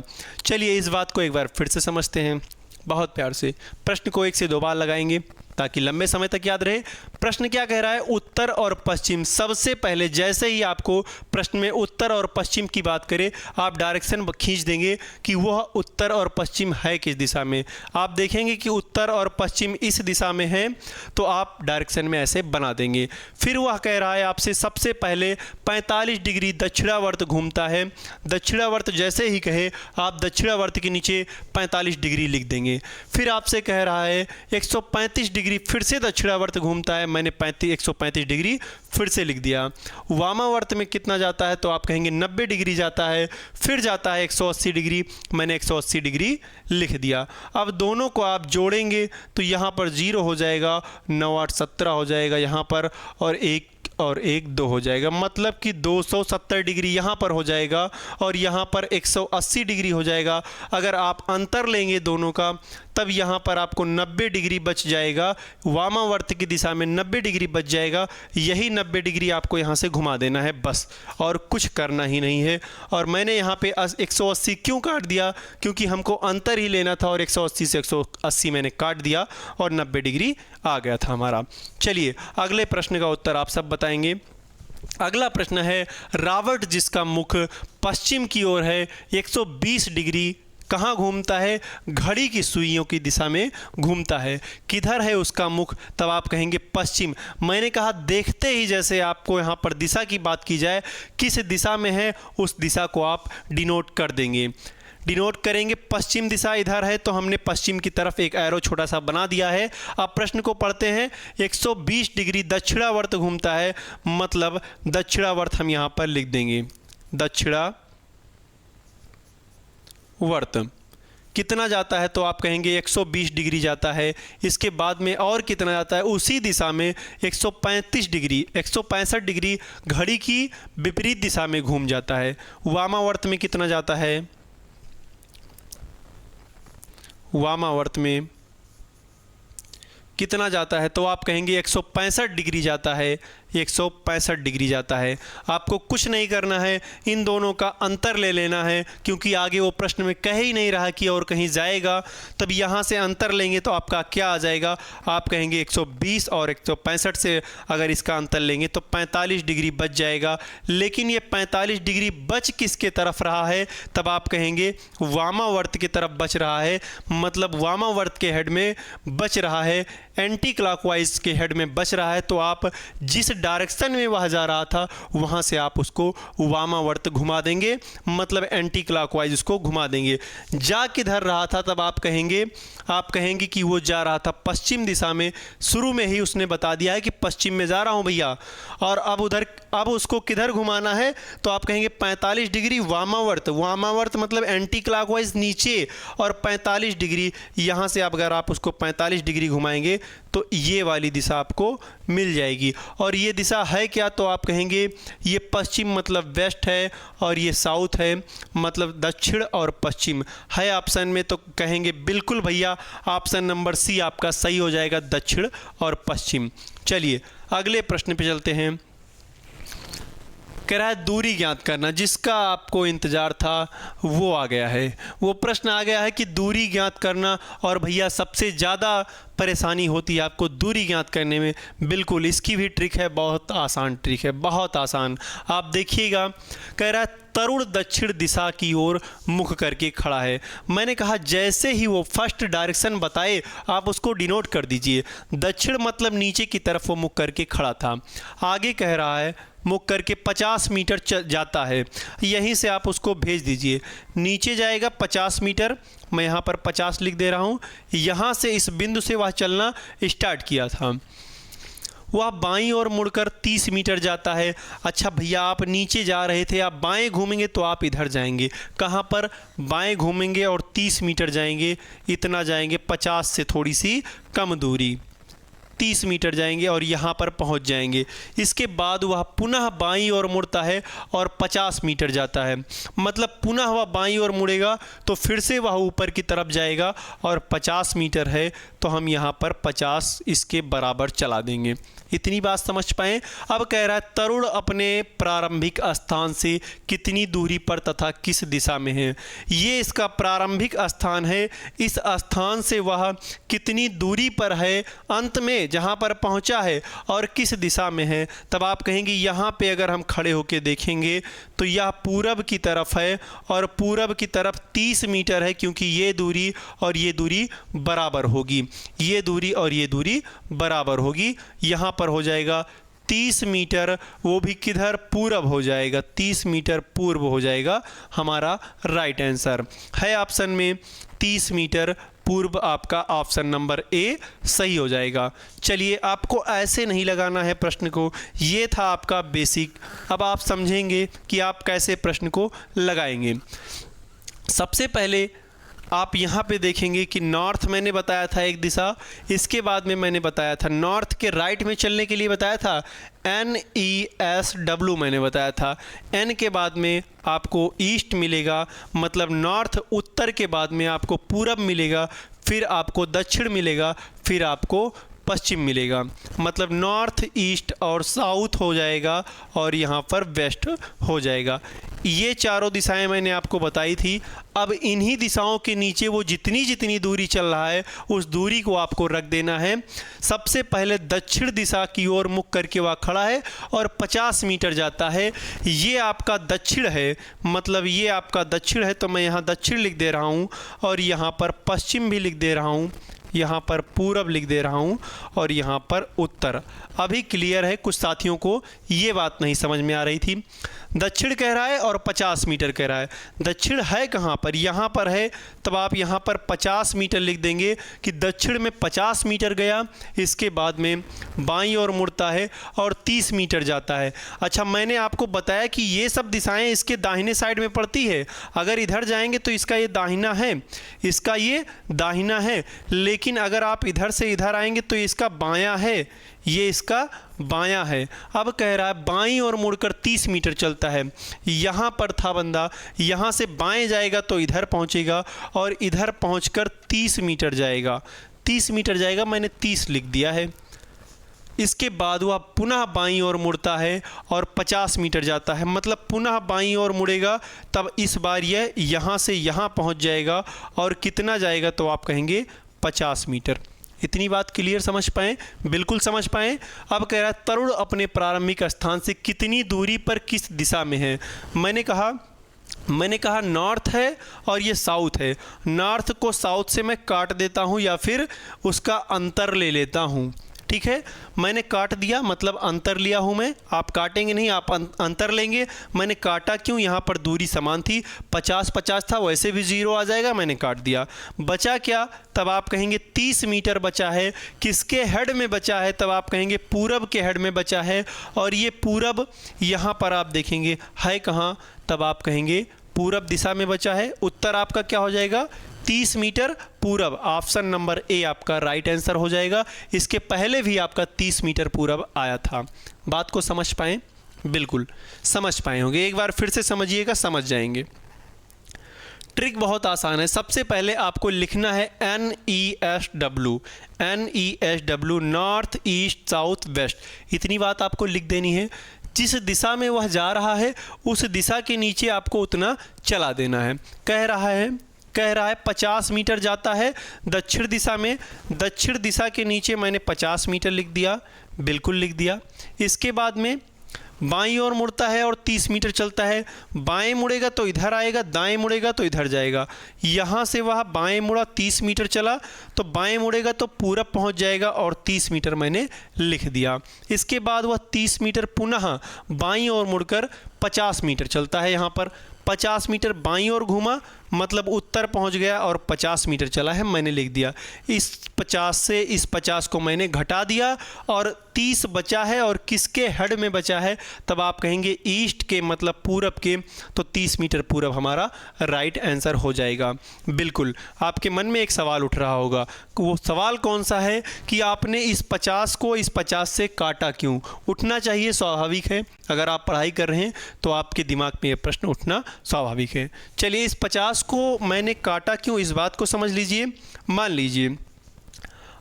चलिए इस बात को एक बार फिर से समझते हैं बहुत प्यार से। प्रश्न को 1 से 2 बार लगाएंगे ताकि लंबे समय तक याद रहे। प्रश्न क्या कह रहा है? उत्तर और पश्चिम। सबसे पहले जैसे ही आपको प्रश्न में उत्तर और पश्चिम की बात करें, आप डायरेक्शन खींच देंगे कि वह उत्तर और पश्चिम है किस दिशा में। आप देखेंगे कि उत्तर और पश्चिम इस दिशा में है, तो आप डायरेक्शन में ऐसे बना देंगे। फिर वह कह रहा है आपसे सबसे पहले 45 डिग्री दक्षिणावर्त घूमता है। दक्षिणावर्त जैसे ही कहे, आप दक्षिणावर्त के नीचे 45 डिग्री लिख देंगे। फिर आपसे कह रहा है 135 डिग्री फिर से दक्षिणावर्त घूमता है, मैंने 135 डिग्री फिर से लिख दिया। वामावर्त में कितना जाता है? तो आप कहेंगे 90 डिग्री जाता है, फिर जाता है 180 डिग्री, मैंने 180 डिग्री लिख दिया। अब दोनों को आप जोड़ेंगे तो यहाँ पर 0 हो जाएगा, 9 8 17 हो जाएगा यहाँ पर, और 1 2 हो जाएगा, मतलब कि 270 डिग्री यहाँ पर हो जाएगा और यहाँ पर 180 डिग्री हो जाएगा। अगर आप अंतर लेंगे दोनों का, तब यहाँ पर आपको 90 डिग्री बच जाएगा। वामावर्त की दिशा में 90 डिग्री बच जाएगा। यही 90 डिग्री आपको यहाँ से घुमा देना है बस, और कुछ करना ही नहीं है। और मैंने यहाँ पे 180 क्यों काट दिया? क्योंकि हमको अंतर ही लेना था, और 180 से 180 मैंने काट दिया और 90 डिग्री आ गया था हमारा। चलिए अगले प्रश्न का उत्तर आप सब बताएंगे। अगला प्रश्न है, रावट जिसका मुख पश्चिम की ओर है 120 डिग्री कहाँ घूमता है? घड़ी की सुइयों की दिशा में घूमता है। किधर है उसका मुख? तब आप कहेंगे पश्चिम। मैंने कहा देखते ही जैसे आपको यहाँ पर दिशा की बात की जाए, किस दिशा में है उस दिशा को आप डिनोट कर देंगे। डिनोट करेंगे पश्चिम दिशा इधर है, तो हमने पश्चिम की तरफ एक एरो छोटा सा बना दिया है। अब प्रश्न को पढ़ते हैं। 120 डिग्री दक्षिणावर्त घूमता है, मतलब दक्षिणावर्त हम यहाँ पर लिख देंगे। दक्षिणावर्त कितना जाता है? तो आप कहेंगे 120 डिग्री जाता है। इसके बाद में और कितना जाता है? उसी दिशा में 135 डिग्री 165 डिग्री घड़ी की विपरीत दिशा में घूम जाता है। वामावर्त में कितना जाता है? वामावर्त में कितना जाता है? तो आप कहेंगे 165 डिग्री जाता है। 165 डिग्री जाता है। आपको कुछ नहीं करना है, इन दोनों का अंतर ले लेना है, क्योंकि आगे वो प्रश्न में कह ही नहीं रहा कि और कहीं जाएगा। तब यहाँ से अंतर लेंगे तो आपका क्या आ जाएगा? आप कहेंगे 120 और 165 से अगर इसका अंतर लेंगे तो 45 डिग्री बच जाएगा। लेकिन ये 45 डिग्री बच किसके तरफ रहा है? तब आप कहेंगे वामावर्त की तरफ बच रहा है, मतलब वामावर्त के हेड में बच रहा है, एंटी क्लॉकवाइज के हेड में बच रहा है। तो आप जिस डायरेक्शन में वह जा रहा था वहाँ से आप उसको वामावर्त घुमा देंगे, मतलब एंटी क्लॉकवाइज उसको घुमा देंगे। जा किधर रहा था? तब आप कहेंगे कि वो जा रहा था पश्चिम दिशा में। शुरू में ही उसने बता दिया है कि पश्चिम में जा रहा हूँ भैया, और अब उसको किधर घुमाना है? तो आप कहेंगे 45 डिग्री वामावर्त मतलब एंटी क्लॉकवाइज नीचे, और 45 डिग्री यहाँ से अगर आप उसको 45 डिग्री घुमाएंगे तो ये वाली दिशा आपको मिल जाएगी। और ये दिशा है क्या? तो आप कहेंगे ये पश्चिम मतलब वेस्ट है, और ये साउथ है मतलब दक्षिण और पश्चिम है ऑप्शन में। तो कहेंगे बिल्कुल भैया ऑप्शन नंबर सी आपका सही हो जाएगा, दक्षिण और पश्चिम। चलिए अगले प्रश्न पे चलते हैं। कह रहा है दूरी ज्ञात करना, जिसका आपको इंतज़ार था वो आ गया है, वो प्रश्न आ गया है कि दूरी ज्ञात करना। और भैया सबसे ज़्यादा परेशानी होती है आपको दूरी ज्ञात करने में। बिल्कुल इसकी भी ट्रिक है, बहुत आसान ट्रिक है, बहुत आसान। आप देखिएगा, कह रहा है तरुण दक्षिण दिशा की ओर मुख करके खड़ा है। मैंने कहा जैसे ही वो फर्स्ट डायरेक्शन बताए आप उसको डिनोट कर दीजिए। दक्षिण मतलब नीचे की तरफ वो मुख करके खड़ा था। आगे कह रहा है मुख करके 50 मीटर जाता है, यहीं से आप उसको भेज दीजिए। नीचे जाएगा 50 मीटर, मैं यहाँ पर 50 लिख दे रहा हूँ। यहाँ से इस बिंदु से वह चलना स्टार्ट किया था, वह बाईं ओर मुड़कर 30 मीटर जाता है। अच्छा भैया आप नीचे जा रहे थे, आप बाएं घूमेंगे तो आप इधर जाएंगे, कहाँ पर बाएं घूमेंगे और 30 मीटर जाएंगे, इतना जाएंगे, 50 से थोड़ी सी कम दूरी, 30 मीटर जाएंगे और यहाँ पर पहुँच जाएंगे। इसके बाद वह पुनः बाईं ओर मुड़ता है और 50 मीटर जाता है, मतलब पुनः वह बाईं ओर मुड़ेगा तो फिर से वह ऊपर की तरफ जाएगा और 50 मीटर है तो हम यहाँ पर 50 इसके बराबर चला देंगे। इतनी बात समझ पाएँ। अब कह रहा है तरुण अपने प्रारंभिक स्थान से कितनी दूरी पर तथा किस दिशा में है। ये इसका प्रारंभिक स्थान है, इस स्थान से वह कितनी दूरी पर है अंत में जहाँ पर पहुँचा है और किस दिशा में है। तब आप कहेंगे यहाँ पे अगर हम खड़े होकर देखेंगे तो यह पूरब की तरफ है और पूरब की तरफ 30 मीटर है, क्योंकि ये दूरी और ये दूरी बराबर होगी, ये दूरी और ये दूरी बराबर होगी। यहाँ पर हो जाएगा 30 मीटर, वो भी किधर, पूरब हो जाएगा, 30 मीटर पूर्व हो जाएगा। हमारा राइट आंसर है ऑप्शन में 30 मीटर पूर्व, आपका ऑप्शन नंबर ए सही हो जाएगा। चलिए आपको ऐसे नहीं लगाना है प्रश्न को, ये था आपका बेसिक। अब आप समझेंगे कि आप कैसे प्रश्न को लगाएंगे। सबसे पहले आप यहाँ पे देखेंगे कि नॉर्थ मैंने बताया था एक दिशा, इसके बाद में मैंने बताया था नॉर्थ के राइट में चलने के लिए बताया था NESW मैंने बताया था। N के बाद में आपको ईस्ट मिलेगा, मतलब नॉर्थ, उत्तर के बाद में आपको पूरब मिलेगा, फिर आपको दक्षिण मिलेगा, फिर आपको पश्चिम मिलेगा, मतलब नॉर्थ, ईस्ट और साउथ हो जाएगा और यहाँ पर वेस्ट हो जाएगा। ये चारों दिशाएं मैंने आपको बताई थी। अब इन्हीं दिशाओं के नीचे वो जितनी जितनी दूरी चल रहा है उस दूरी को आपको रख देना है। सबसे पहले दक्षिण दिशा की ओर मुख करके वह खड़ा है और 50 मीटर जाता है। ये आपका दक्षिण है, मतलब ये आपका दक्षिण है, तो मैं यहाँ दक्षिण लिख दे रहा हूँ और यहाँ पर पश्चिम भी लिख दे रहा हूँ, यहाँ पर पूरब लिख दे रहा हूँ और यहाँ पर उत्तर। अभी क्लियर है? कुछ साथियों को ये बात नहीं समझ में आ रही थी। दक्षिण कह रहा है और 50 मीटर कह रहा है। दक्षिण है कहाँ पर? यहाँ पर है, तब आप यहाँ पर 50 मीटर लिख देंगे कि दक्षिण में 50 मीटर गया, इसके बाद में बाईं ओर मुड़ता है और 30 मीटर जाता है। अच्छा, मैंने आपको बताया कि ये सब दिशाएं इसके दाहिने साइड में पड़ती है। अगर इधर जाएंगे तो इसका ये दाहिना है, इसका ये दाहिना है, लेकिन अगर आप इधर से इधर आएंगे तो इसका बायां है, ये इसका बायां है। अब कह रहा है बाईं ओर मुड़कर 30 मीटर चलता है। यहाँ पर था बंदा, यहाँ से बाएं जाएगा तो इधर पहुँचेगा और इधर पहुँचकर 30 मीटर जाएगा, 30 मीटर जाएगा, मैंने 30 लिख दिया है। इसके बाद वह पुनः बाईं ओर मुड़ता है और 50 मीटर जाता है, मतलब पुनः बाईं ओर मुड़ेगा, तब इस बार यह यहाँ से यहाँ पहुँच जाएगा और कितना जाएगा तो आप कहेंगे 50 मीटर। इतनी बात क्लियर समझ पाएँ? बिल्कुल समझ पाएँ। अब कह रहा है तरुण अपने प्रारंभिक स्थान से कितनी दूरी पर किस दिशा में है। मैंने कहा नॉर्थ है और ये साउथ है। नॉर्थ को साउथ से मैं काट देता हूँ या फिर उसका अंतर ले लेता हूँ, ठीक है। मैंने काट दिया, मतलब अंतर लिया हूँ मैं। आप काटेंगे नहीं, आप अंतर लेंगे। मैंने काटा क्यों? यहाँ पर दूरी समान थी, 50-50 था, वैसे भी 0 आ जाएगा, मैंने काट दिया। बचा क्या? तब आप कहेंगे 30 मीटर बचा है। किसके हेड में बचा है? तब आप कहेंगे पूरब के हेड में बचा है। और ये पूरब यहाँ पर आप देखेंगे है कहाँ? तब आप कहेंगे पूरब दिशा में बचा है। उत्तर आपका क्या हो जाएगा? 30 मीटर पूरब। ऑप्शन नंबर ए आपका राइट आंसर हो जाएगा। इसके पहले भी आपका 30 मीटर पूरब आया था। बात को समझ पाएँ? बिल्कुल समझ पाए होंगे। एक बार फिर से समझिएगा, समझ जाएंगे। ट्रिक बहुत आसान है। सबसे पहले आपको लिखना है NESW, NESW, north, east, south, west. इतनी बात आपको लिख देनी है। जिस दिशा में वह जा रहा है उस दिशा के नीचे आपको उतना चला देना है। कह रहा है 50 मीटर जाता है दक्षिण दिशा में, दक्षिण दिशा के नीचे मैंने 50 मीटर लिख दिया, बिल्कुल लिख दिया। इसके बाद में बाईं ओर मुड़ता है और 30 मीटर चलता है, बाएं मुड़ेगा तो इधर आएगा, दाएं मुड़ेगा तो इधर जाएगा। यहाँ से वह बाएं मुड़ा 30 मीटर चला तो बाएं मुड़ेगा तो पूरब पहुँच जाएगा और 30 मीटर मैंने लिख दिया। इसके बाद वह 30 मीटर पुनः बाईं ओर मुड़कर 50 मीटर चलता है। यहाँ पर 50 मीटर बाईं ओर घूमा मतलब उत्तर पहुंच गया और 50 मीटर चला है, मैंने लिख दिया। इस 50 से इस 50 को मैंने घटा दिया और 30 बचा है और किसके हेड में बचा है, तब आप कहेंगे ईस्ट के मतलब पूरब के, तो 30 मीटर पूरब हमारा राइट आंसर हो जाएगा। बिल्कुल आपके मन में एक सवाल उठ रहा होगा, वो सवाल कौन सा है कि आपने इस 50 को इस 50 से काटा क्यों? उठना चाहिए, स्वाभाविक है। अगर आप पढ़ाई कर रहे हैं तो आपके दिमाग में ये प्रश्न उठना स्वाभाविक है। चलिए इस 50 को मैंने काटा क्यों, इस बात को समझ लीजिए। मान लीजिए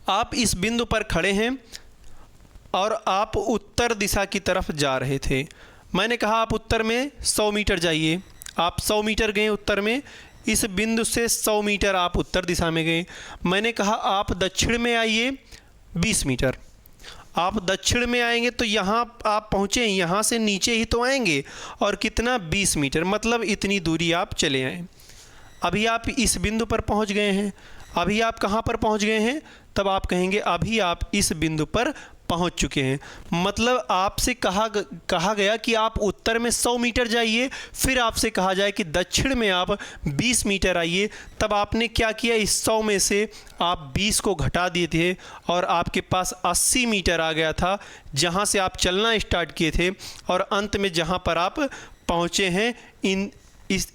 आप इस बिंदु पर खड़े हैं और आप उत्तर दिशा की तरफ जा रहे थे। मैंने कहा आप उत्तर में 100 मीटर जाइए, आप 100 मीटर गए उत्तर में, इस बिंदु से 100 मीटर आप उत्तर दिशा में गए। मैंने कहा आप दक्षिण में आइए 20 मीटर, आप दक्षिण में आएंगे तो यहाँ आप पहुँचे, यहाँ से नीचे ही तो आएंगे और कितना 20 मीटर, मतलब इतनी दूरी आप चले आए। अभी आप इस बिंदु पर पहुँच गए हैं। अभी आप कहाँ पर पहुँच गए हैं, तब आप कहेंगे अभी आप इस बिंदु पर पहुँच चुके हैं। मतलब आपसे कहा गया कि आप उत्तर में 100 मीटर जाइए, फिर आपसे कहा जाए कि दक्षिण में आप 20 मीटर आइए। तब आपने क्या किया, इस 100 में से आप 20 को घटा दिए थे और आपके पास 80 मीटर आ गया था, जहाँ से आप चलना स्टार्ट किए थे। और अंत में जहाँ पर आप पहुँचे हैं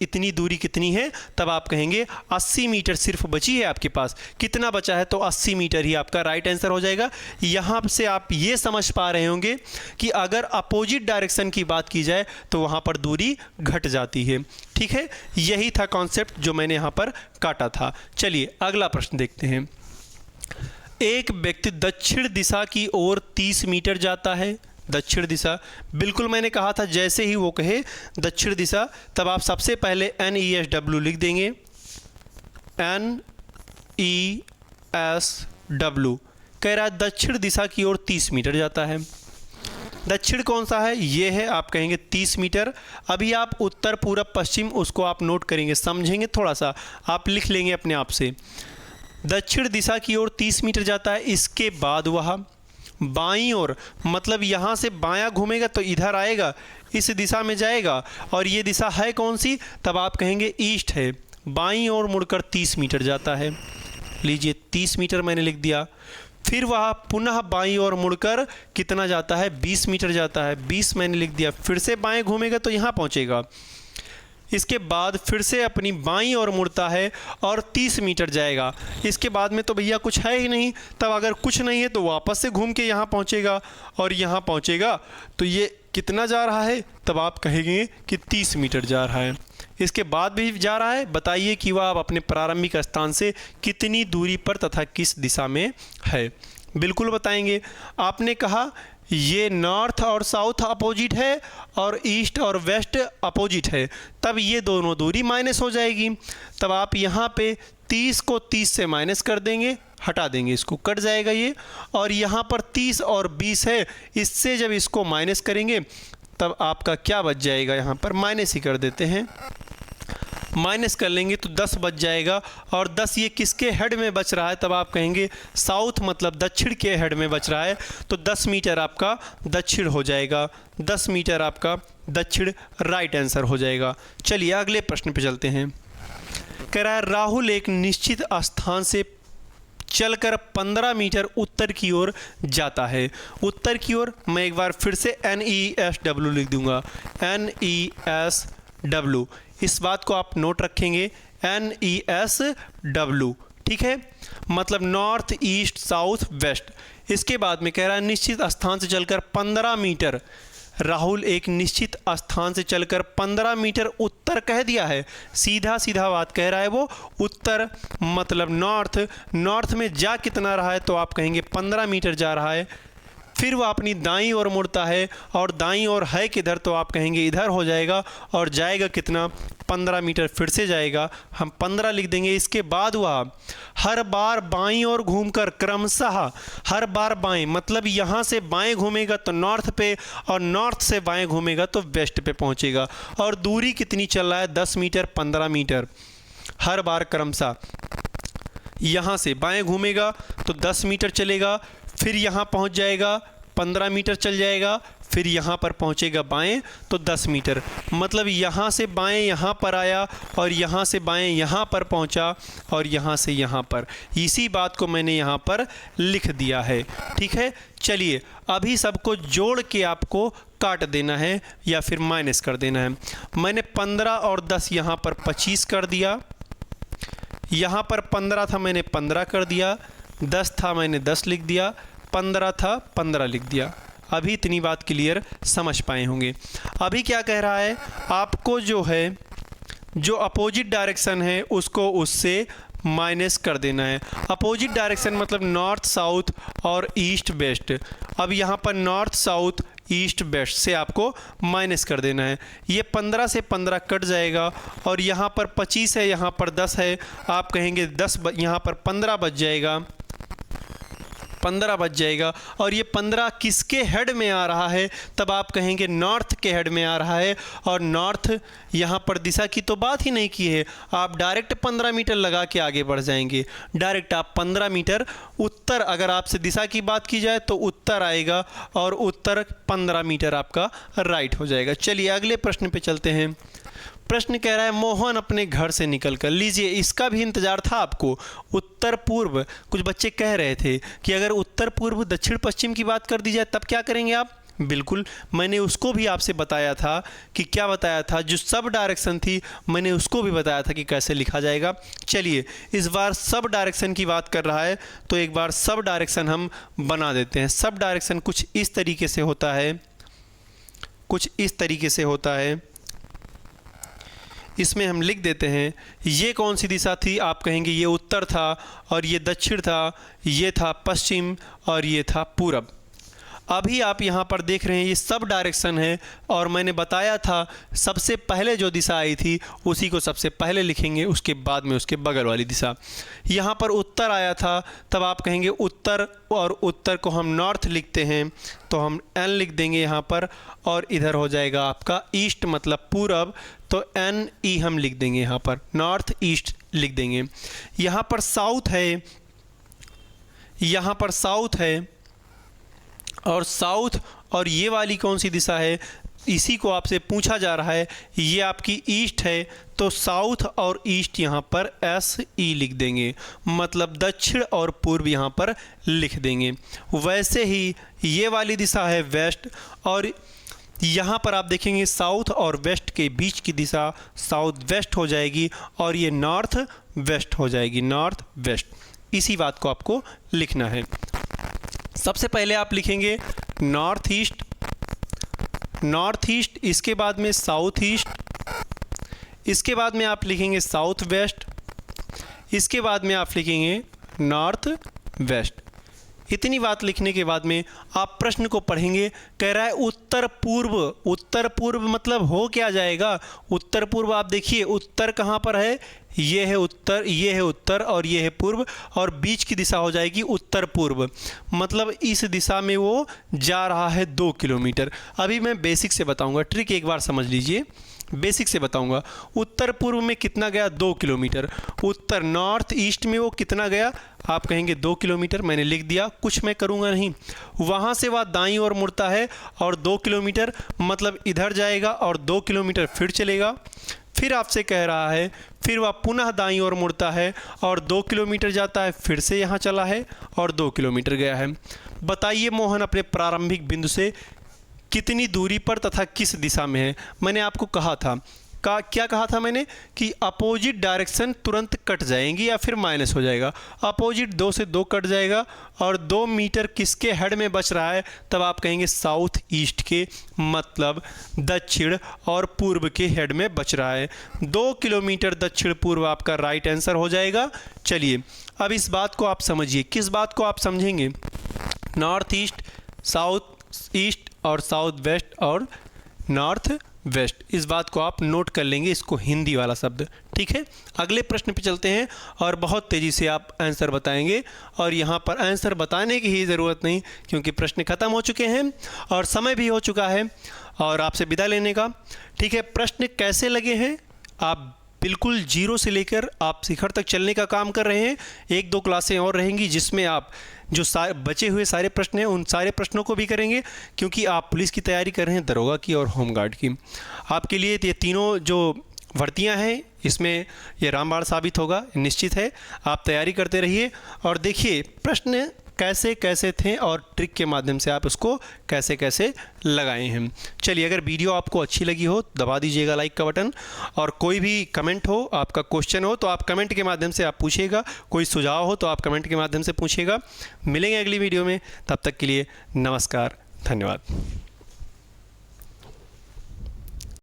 इतनी दूरी कितनी है, तब आप कहेंगे 80 मीटर सिर्फ बची है आपके पास। कितना बचा है, तो 80 मीटर ही आपका राइट आंसर हो जाएगा। यहाँ से आप ये समझ पा रहे होंगे कि अगर अपोजिट डायरेक्शन की बात की जाए तो वहाँ पर दूरी घट जाती है। ठीक है, यही था कॉन्सेप्ट जो मैंने यहाँ पर काटा था। चलिए अगला प्रश्न देखते हैं। एक व्यक्ति दक्षिण दिशा की ओर 30 मीटर जाता है। दक्षिण दिशा, बिल्कुल मैंने कहा था जैसे ही वो कहे दक्षिण दिशा, तब आप सबसे पहले NESW लिख देंगे। NESW कह रहा है दक्षिण दिशा की ओर 30 मीटर जाता है। दक्षिण कौन सा है, ये है, आप कहेंगे 30 मीटर। अभी आप उत्तर पूरब पश्चिम उसको आप नोट करेंगे, समझेंगे, थोड़ा सा आप लिख लेंगे अपने आप से। दक्षिण दिशा की ओर 30 मीटर जाता है। इसके बाद वह बाईं ओर, मतलब यहाँ से बायां घूमेगा तो इधर आएगा, इस दिशा में जाएगा, और ये दिशा है कौन सी, तब आप कहेंगे ईस्ट है। बाईं ओर मुड़कर 30 मीटर जाता है। लीजिए 30 मीटर मैंने लिख दिया। फिर वह पुनः बाईं ओर मुड़कर कितना जाता है, 20 मीटर जाता है। 20 मैंने लिख दिया। फिर से बाएं घूमेगा तो यहाँ पहुँचेगा। इसके बाद फिर से अपनी बाईं ओर मुड़ता है और 30 मीटर जाएगा। इसके बाद में तो भैया कुछ है ही नहीं, तब अगर कुछ नहीं है तो वापस से घूम के यहाँ पहुँचेगा और यहाँ पहुँचेगा तो ये कितना जा रहा है, तब आप कहेंगे कि 30 मीटर जा रहा है। इसके बाद भी जा रहा है। बताइए कि वह अपने प्रारंभिक स्थान से कितनी दूरी पर तथा किस दिशा में है। बिल्कुल बताएंगे। आपने कहा ये नॉर्थ और साउथ अपोजिट है और ईस्ट और वेस्ट अपोजिट है, तब ये दोनों दूरी माइनस हो जाएगी। तब आप यहाँ पे 30 को 30 से माइनस कर देंगे, हटा देंगे, इसको कट जाएगा ये। और यहाँ पर 30 और 20 है, इससे जब इसको माइनस करेंगे तब आपका क्या बच जाएगा, यहाँ पर माइनस ही कर देते हैं। माइनस कर लेंगे तो 10 बच जाएगा। और 10 ये किसके हेड में बच रहा है, तब आप कहेंगे साउथ मतलब दक्षिण के हेड में बच रहा है, तो 10 मीटर आपका दक्षिण हो जाएगा। 10 मीटर आपका दक्षिण राइट आंसर हो जाएगा। चलिए अगले प्रश्न पे चलते हैं। कह रहा है राहुल एक निश्चित स्थान से चलकर 15 मीटर उत्तर की ओर जाता है। उत्तर की ओर मैं एक बार फिर से NESW लिख दूंगा। NESW, इस बात को आप नोट रखेंगे, NESW। ठीक है, मतलब नॉर्थ ईस्ट साउथ वेस्ट। इसके बाद में कह रहा है निश्चित स्थान से चलकर 15 मीटर। राहुल एक निश्चित स्थान से चलकर 15 मीटर उत्तर कह दिया है, सीधा सीधा बात कह रहा है वो। उत्तर मतलब नॉर्थ, नॉर्थ में जा कितना रहा है, तो आप कहेंगे 15 मीटर जा रहा है। फिर वह अपनी दाईं ओर मुड़ता है और दाईं ओर है किधर, तो आप कहेंगे इधर हो जाएगा और जाएगा कितना, 15 मीटर फिर से जाएगा, हम 15 लिख देंगे। इसके बाद वह हर बार बाईं ओर घूमकर क्रमशः, हर बार बाएं मतलब यहाँ से बाएं घूमेगा तो नॉर्थ पे और नॉर्थ से बाएं घूमेगा तो वेस्ट पे पहुँचेगा। और दूरी कितनी चल रहा है, 10 मीटर 15 मीटर। हर बार क्रमशः यहाँ से बाएं घूमेगा तो 10 मीटर चलेगा, फिर यहाँ पहुँच जाएगा 15 मीटर चल जाएगा, फिर यहाँ पर पहुँचेगा बाएं तो 10 मीटर। मतलब यहाँ से बाएं यहाँ पर आया और यहाँ से बाएं यहाँ पर पहुँचा और यहाँ से यहाँ पर। इसी बात को मैंने यहाँ पर लिख दिया है। ठीक है, चलिए अभी सबको जोड़ के आपको काट देना है या फिर माइनस कर देना है। मैंने 15 और 10 यहाँ पर 25 कर दिया, यहाँ पर 15 था मैंने 15 कर दिया, 10 था मैंने 10 लिख दिया, 15 था 15 लिख दिया। अभी इतनी बात क्लियर समझ पाए होंगे। अभी क्या कह रहा है, आपको जो है जो अपोजिट डायरेक्शन है उसको उससे माइनस कर देना है। अपोजिट डायरेक्शन मतलब नॉर्थ साउथ और ईस्ट वेस्ट। अब यहाँ पर नॉर्थ साउथ ईस्ट वेस्ट से आपको माइनस कर देना है। ये 15 से 15 कट जाएगा और यहाँ पर 25 है, यहाँ पर 10 है, आप कहेंगे 10 यहाँ पर 15 बच जाएगा, 15 बच जाएगा। और ये 15 किसके हेड में आ रहा है, तब आप कहेंगे नॉर्थ के हेड में आ रहा है। और नॉर्थ यहाँ पर दिशा की तो बात ही नहीं की है, आप डायरेक्ट 15 मीटर लगा के आगे बढ़ जाएंगे। डायरेक्ट आप 15 मीटर उत्तर, अगर आपसे दिशा की बात की जाए तो उत्तर आएगा और उत्तर 15 मीटर आपका राइट हो जाएगा। चलिए अगले प्रश्न पे चलते हैं। प्रश्न कह रहा है मोहन अपने घर से निकल कर, लीजिए इसका भी इंतजार था आपको। उत्तर पूर्व, कुछ बच्चे कह रहे थे कि अगर उत्तर पूर्व दक्षिण पश्चिम की बात कर दी जाए तब क्या करेंगे आप। बिल्कुल, मैंने उसको भी आपसे बताया था कि क्या बताया था, जो सब डायरेक्शन थी मैंने उसको भी बताया था कि कैसे लिखा जाएगा। चलिए इस बार सब डायरेक्शन की बात कर रहा है तो एक बार सब डायरेक्शन हम बना देते हैं। सब डायरेक्शन कुछ इस तरीके से होता है, कुछ इस तरीके से होता है। इसमें हम लिख देते हैं ये कौन सी दिशा थी, आप कहेंगे ये उत्तर था और ये दक्षिण था, ये था पश्चिम और ये था पूरब। अभी आप यहाँ पर देख रहे हैं ये सब डायरेक्शन है और मैंने बताया था सबसे पहले जो दिशा आई थी उसी को सबसे पहले लिखेंगे, उसके बाद में उसके बगल वाली दिशा। यहाँ पर उत्तर आया था तब आप कहेंगे उत्तर, और उत्तर को हम नॉर्थ लिखते हैं तो हम एन लिख देंगे यहाँ पर, और इधर हो जाएगा आपका ईस्ट मतलब पूरब, तो एन ई हम लिख देंगे यहाँ पर, नॉर्थ ईस्ट लिख देंगे। यहाँ पर साउथ है, यहाँ पर साउथ है और साउथ, और ये वाली कौन सी दिशा है इसी को आपसे पूछा जा रहा है। ये आपकी ईस्ट है तो साउथ और ईस्ट यहाँ पर एस ई लिख देंगे, मतलब दक्षिण और पूर्व यहाँ पर लिख देंगे। वैसे ही ये वाली दिशा है वेस्ट, और यहाँ पर आप देखेंगे साउथ और वेस्ट के बीच की दिशा साउथ वेस्ट हो जाएगी और ये नॉर्थ वेस्ट हो जाएगी, नॉर्थ वेस्ट। इसी बात को आपको लिखना है। सबसे पहले आप लिखेंगे नॉर्थ ईस्ट, नॉर्थ ईस्ट, इसके बाद में साउथ ईस्ट, इसके बाद में आप लिखेंगे साउथ वेस्ट, इसके बाद में आप लिखेंगे नॉर्थ वेस्ट। इतनी बात लिखने के बाद में आप प्रश्न को पढ़ेंगे। कह रहा है उत्तर पूर्व, उत्तर पूर्व मतलब हो क्या जाएगा, उत्तर पूर्व आप देखिए उत्तर कहाँ पर है, ये है उत्तर, ये है उत्तर और ये है पूर्व, और बीच की दिशा हो जाएगी उत्तर पूर्व, मतलब इस दिशा में वो जा रहा है 2 किलोमीटर। अभी मैं बेसिक से बताऊंगा, ट्रिक एक बार समझ लीजिए, बेसिक से बताऊंगा। उत्तर पूर्व में कितना गया, 2 किलोमीटर। उत्तर नॉर्थ ईस्ट में वो कितना गया, आप कहेंगे 2 किलोमीटर, मैंने लिख दिया, कुछ मैं करूंगा नहीं। वहाँ से वह दाईं ओर मुड़ता है और 2 किलोमीटर मतलब इधर जाएगा और 2 किलोमीटर फिर चलेगा। फिर आपसे कह रहा है फिर वह पुनः दाईं ओर मुड़ता है और 2 किलोमीटर जाता है, फिर से यहाँ चला है और 2 किलोमीटर गया है। बताइए मोहन अपने प्रारंभिक बिंदु से कितनी दूरी पर तथा किस दिशा में है। मैंने आपको कहा था, क्या कहा था मैंने कि अपोजिट डायरेक्शन तुरंत कट जाएंगी या फिर माइनस हो जाएगा। अपोजिट 2 से 2 कट जाएगा और 2 मीटर किसके हेड में बच रहा है, तब आप कहेंगे साउथ ईस्ट के, मतलब दक्षिण और पूर्व के हेड में बच रहा है। 2 किलोमीटर दक्षिण पूर्व आपका राइट आंसर हो जाएगा। चलिए अब इस बात को आप समझिए, किस बात को आप समझेंगे, नॉर्थ ईस्ट, साउथ ईस्ट और साउथ वेस्ट और नॉर्थ वेस्ट। इस बात को आप नोट कर लेंगे, इसको हिंदी वाला शब्द। ठीक है, अगले प्रश्न पे चलते हैं और बहुत तेज़ी से आप आंसर बताएंगे। और यहाँ पर आंसर बताने की ही ज़रूरत नहीं, क्योंकि प्रश्न ख़त्म हो चुके हैं और समय भी हो चुका है और आपसे विदा लेने का। ठीक है, प्रश्न कैसे लगे हैं? आप बिल्कुल जीरो से लेकर आप शिखर तक चलने का काम कर रहे हैं। 1-2 क्लासें और रहेंगी जिसमें आप जो बचे हुए सारे प्रश्न हैं उन सारे प्रश्नों को भी करेंगे, क्योंकि आप पुलिस की तैयारी कर रहे हैं, दरोगा की और होमगार्ड की। आपके लिए ये तीनों जो भर्तियां हैं इसमें ये रामबाण साबित होगा, निश्चित है। आप तैयारी करते रहिए और देखिए प्रश्न कैसे कैसे थे और ट्रिक के माध्यम से आप उसको कैसे कैसे लगाए हैं। चलिए, अगर वीडियो आपको अच्छी लगी हो दबा दीजिएगा लाइक का बटन, और कोई भी कमेंट हो, आपका क्वेश्चन हो तो आप कमेंट के माध्यम से आप पूछिएगा, कोई सुझाव हो तो आप कमेंट के माध्यम से पूछिएगा। मिलेंगे अगली वीडियो में, तब तक के लिए नमस्कार, धन्यवाद।